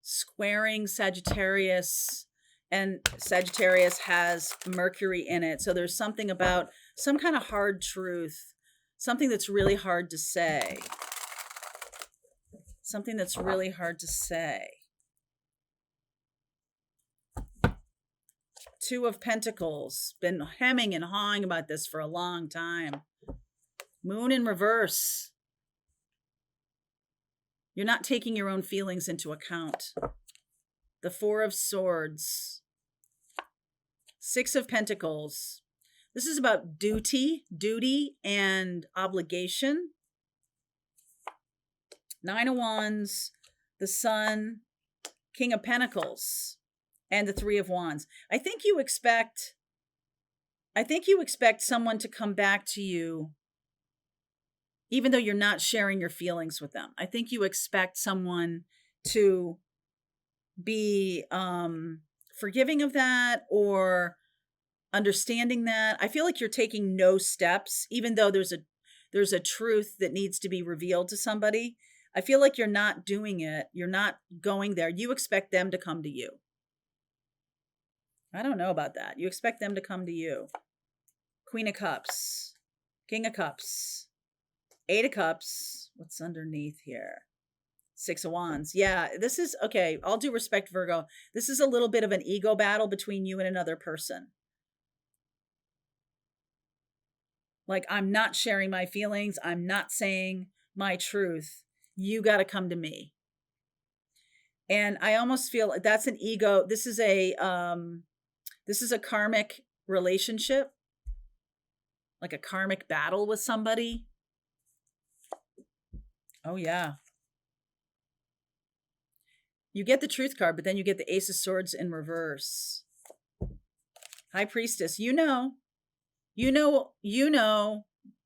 squaring Sagittarius, and Sagittarius has Mercury in it. So there's something about some kind of hard truth, something that's really hard to say. Something that's really hard to say. Two of Pentacles. Been hemming and hawing about this for a long time. Moon in reverse. You're not taking your own feelings into account. The Four of Swords. Six of Pentacles. This is about duty and obligation. Nine of Wands, the Sun, King of Pentacles, and the Three of Wands. I think you expect someone to come back to you even though you're not sharing your feelings with them. I think you expect someone to be forgiving of that or understanding that. I feel like you're taking no steps, even though there's a truth that needs to be revealed to somebody. I feel like you're not doing it. You're not going there. You expect them to come to you. I don't know about that. You expect them to come to you. Queen of Cups, King of Cups, Eight of Cups. What's underneath here? Six of Wands. Yeah, this is, okay, all due respect, Virgo. This is a little bit of an ego battle between you and another person. Like, I'm not sharing my feelings. I'm not saying my truth. You got to come to me. And I almost feel that's an ego. This is a karmic relationship, like a karmic battle with somebody. Oh, yeah. You get the Truth card, but then you get the Ace of Swords in reverse. High Priestess, you know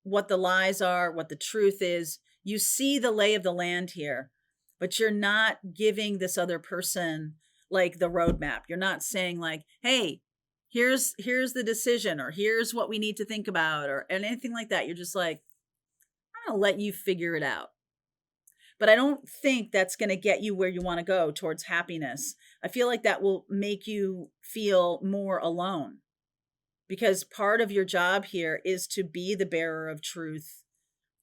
what the lies are, what the truth is. You see the lay of the land here, but you're not giving this other person like the roadmap. You're not saying like, hey, here's the decision, or here's what we need to think about, or anything like that. You're just like, I'm gonna let you figure it out. But I don't think that's going to get you where you want to go towards happiness. I feel like that will make you feel more alone, because part of your job here is to be the bearer of truth,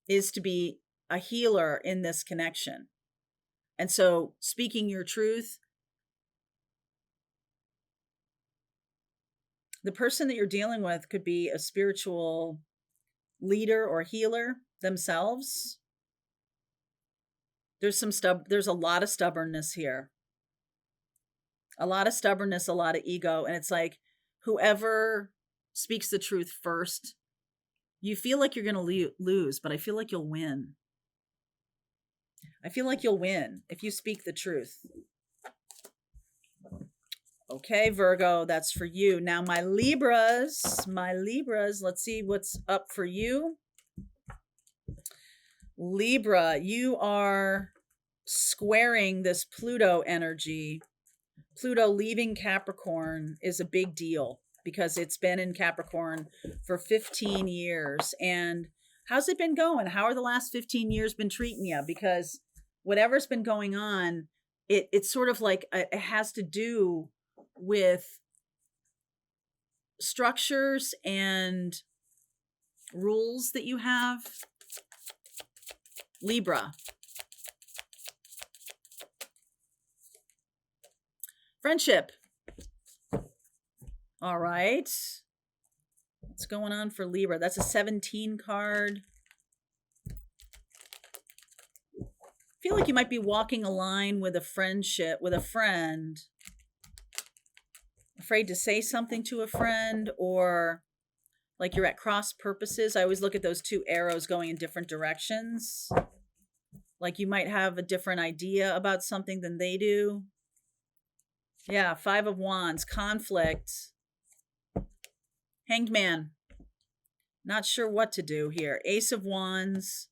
is to be a healer in this connection. And so speaking your truth, the person that you're dealing with could be a spiritual leader or healer themselves. There's a lot of stubbornness here. A lot of stubbornness, a lot of ego. And it's like, whoever speaks the truth first, you feel like you're going to lose, but I feel like you'll win. I feel like you'll win if you speak the truth. Okay, Virgo, that's for you. Now, my Libras, let's see what's up for you. Libra, you are squaring this Pluto energy. Pluto leaving Capricorn is a big deal because it's been in Capricorn for 15 years. And how's it been going? How are the last 15 years been treating you? Because whatever's been going on, it's sort of like it has to do with structures and rules that you have. Libra. Friendship. All right. What's going on for Libra? That's a 17 card. I feel like you might be walking a line with a friendship, with a friend. Afraid to say something to a friend, or like you're at cross purposes. I always look at those two arrows going in different directions. Like you might have a different idea about something than they do. Yeah, Five of Wands, conflict. Hanged Man. Not sure what to do here. Ace of Wands.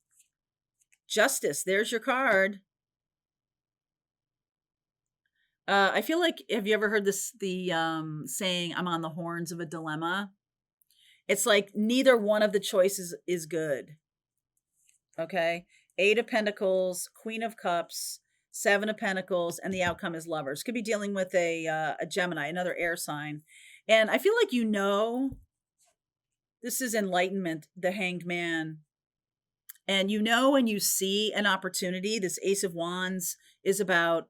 Justice, there's your card. I feel like, have you ever heard the saying, I'm on the horns of a dilemma? It's like neither one of the choices is good. Okay. Eight of Pentacles, Queen of Cups, Seven of Pentacles, and the outcome is Lovers. Could be dealing with a Gemini, another air sign. And I feel like, this is enlightenment, the Hanged Man. And when you see an opportunity, this Ace of Wands is about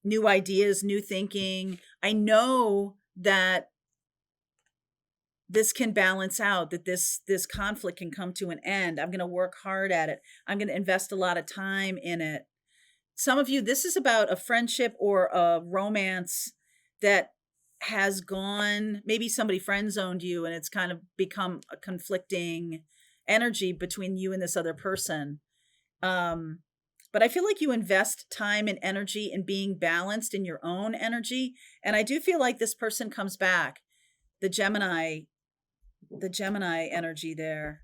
new ideas, new thinking. I know that this can balance out, that this conflict can come to an end. I'm going to work hard at it. I'm going to invest a lot of time in it. Some of you, this is about a friendship or a romance that has gone, maybe somebody friend zoned you and it's kind of become a conflicting energy between you and this other person. But I feel like you invest time and energy in being balanced in your own energy. And I do feel like this person comes back. The Gemini energy there.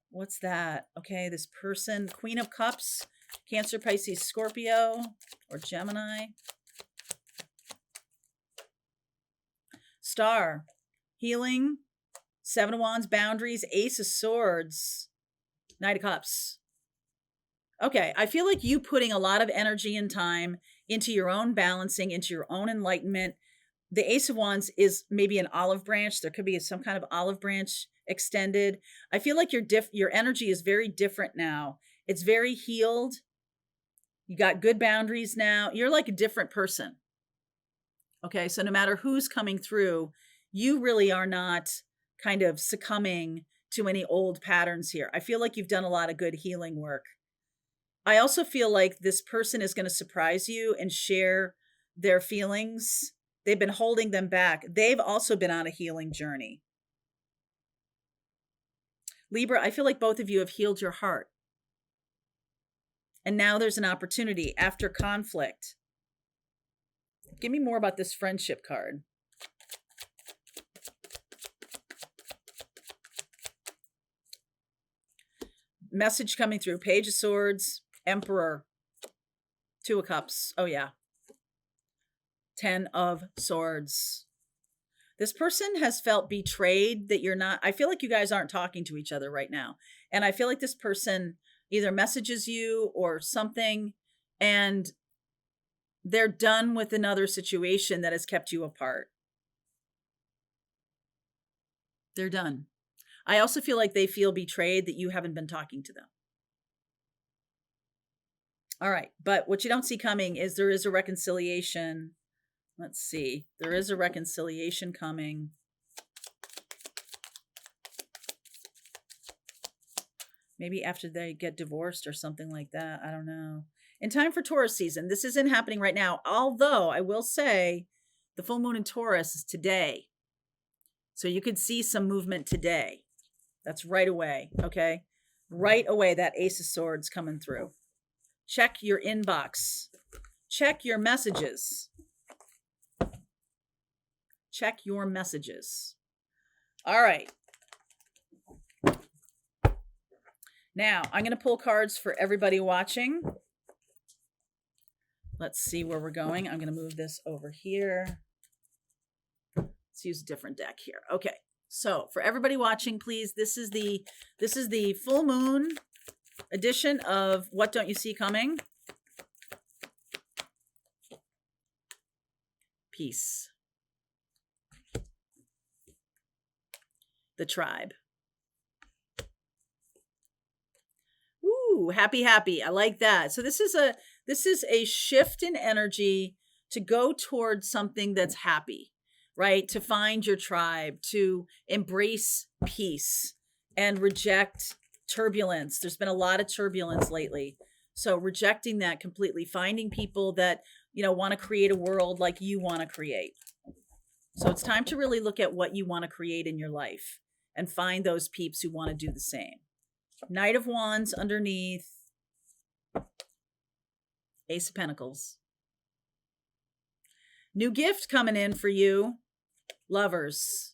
What's that? Okay, this person, Queen of Cups, Cancer, Pisces, Scorpio, or Gemini. Star, healing, Seven of Wands, boundaries, Ace of Swords, Knight of Cups. Okay, I feel like you putting a lot of energy and time into your own balancing, into your own enlightenment. The Ace of Wands is maybe an olive branch. There could be some kind of olive branch extended. I feel like your energy is very different now. It's very healed. You got good boundaries now. You're like a different person. Okay, so no matter who's coming through, you really are not kind of succumbing to any old patterns here. I feel like you've done a lot of good healing work. I also feel like this person is going to surprise you and share their feelings. They've been holding them back. They've also been on a healing journey. Libra, I feel like both of you have healed your heart. And now there's an opportunity after conflict. Give me more about this friendship card. Message coming through. Page of Swords, Emperor, Two of Cups. Oh, yeah. 10 of Swords. This person has felt betrayed that you're not, I feel like you guys aren't talking to each other right now. And I feel like this person either messages you or something, and they're done with another situation that has kept you apart. They're done. I also feel like they feel betrayed that you haven't been talking to them. All right. But what you don't see coming is there is a reconciliation. Let's see. There is a reconciliation coming. Maybe after they get divorced or something like that. I don't know. In time for Taurus season. This isn't happening right now. Although I will say the full moon in Taurus is today. So you could see some movement today. That's right away. Okay. Right away. That Ace of Swords coming through. Check your inbox. Check your messages. Check your messages. All right. Now, I'm going to pull cards for everybody watching. Let's see where we're going. I'm going to move this over here. Let's use a different deck here. Okay. So, for everybody watching, please, this is the full moon edition of What Don't You See Coming? Peace. The Tribe. Ooh, happy. I like that. So this is a shift in energy to go towards something that's happy, right? To find your tribe, to embrace peace and reject turbulence. There's been a lot of turbulence lately. So rejecting that completely, finding people that, want to create a world like you want to create. So it's time to really look at what you want to create in your life and find those peeps who want to do the same. Knight of Wands underneath. Ace of Pentacles. New gift coming in for you. Lovers.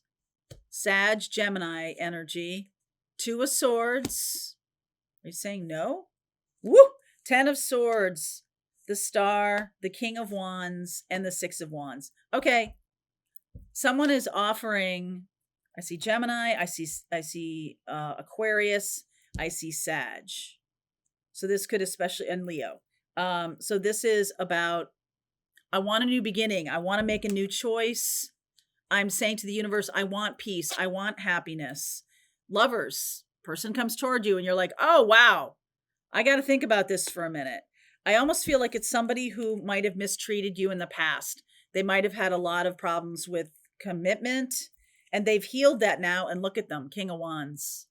Sag, Gemini energy. Two of Swords. Are you saying no? Woo! 10 of Swords. The Star, the King of Wands, and the Six of Wands. Okay. Someone is offering, I see Gemini, I see Aquarius, I see Sag. So this could especially, and Leo. So this is about, I want a new beginning. I want to make a new choice. I'm saying to the universe, I want peace. I want happiness. Lovers, person comes toward you and you're like, oh, wow, I got to think about this for a minute. I almost feel like it's somebody who might have mistreated you in the past. They might have had a lot of problems with commitment, and they've healed that now. And look at them, King of Wands.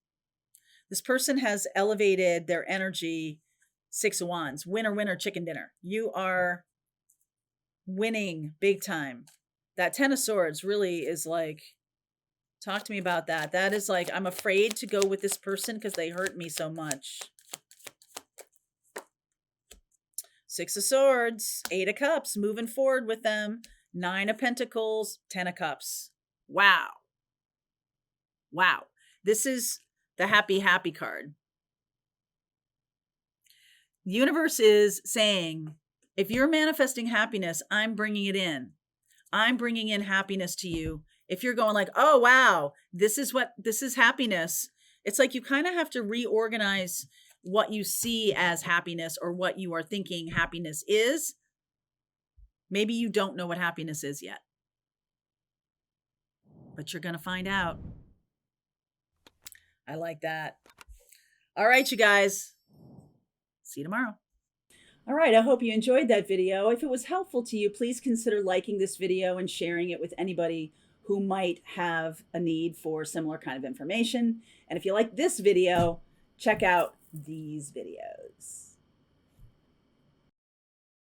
This person has elevated their energy. 6 of Wands, winner, winner, chicken dinner. You are winning big time. That 10 of Swords really is like, talk to me about that. That is like, I'm afraid to go with this person because they hurt me so much. 6 of Swords, 8 of Cups, moving forward with them. 9 of Pentacles, 10 of Cups. Wow. Wow. This is the happy, happy card. The universe is saying, if you're manifesting happiness, I'm bringing it in. I'm bringing in happiness to you. If you're going like, oh, wow, this is happiness. It's like you kind of have to reorganize what you see as happiness or what you are thinking happiness is. Maybe you don't know what happiness is yet, but you're going to find out. I like that. All right, you guys. See you tomorrow. All right, I hope you enjoyed that video. If it was helpful to you, please consider liking this video and sharing it with anybody who might have a need for similar kind of information. And if you like this video, check out these videos.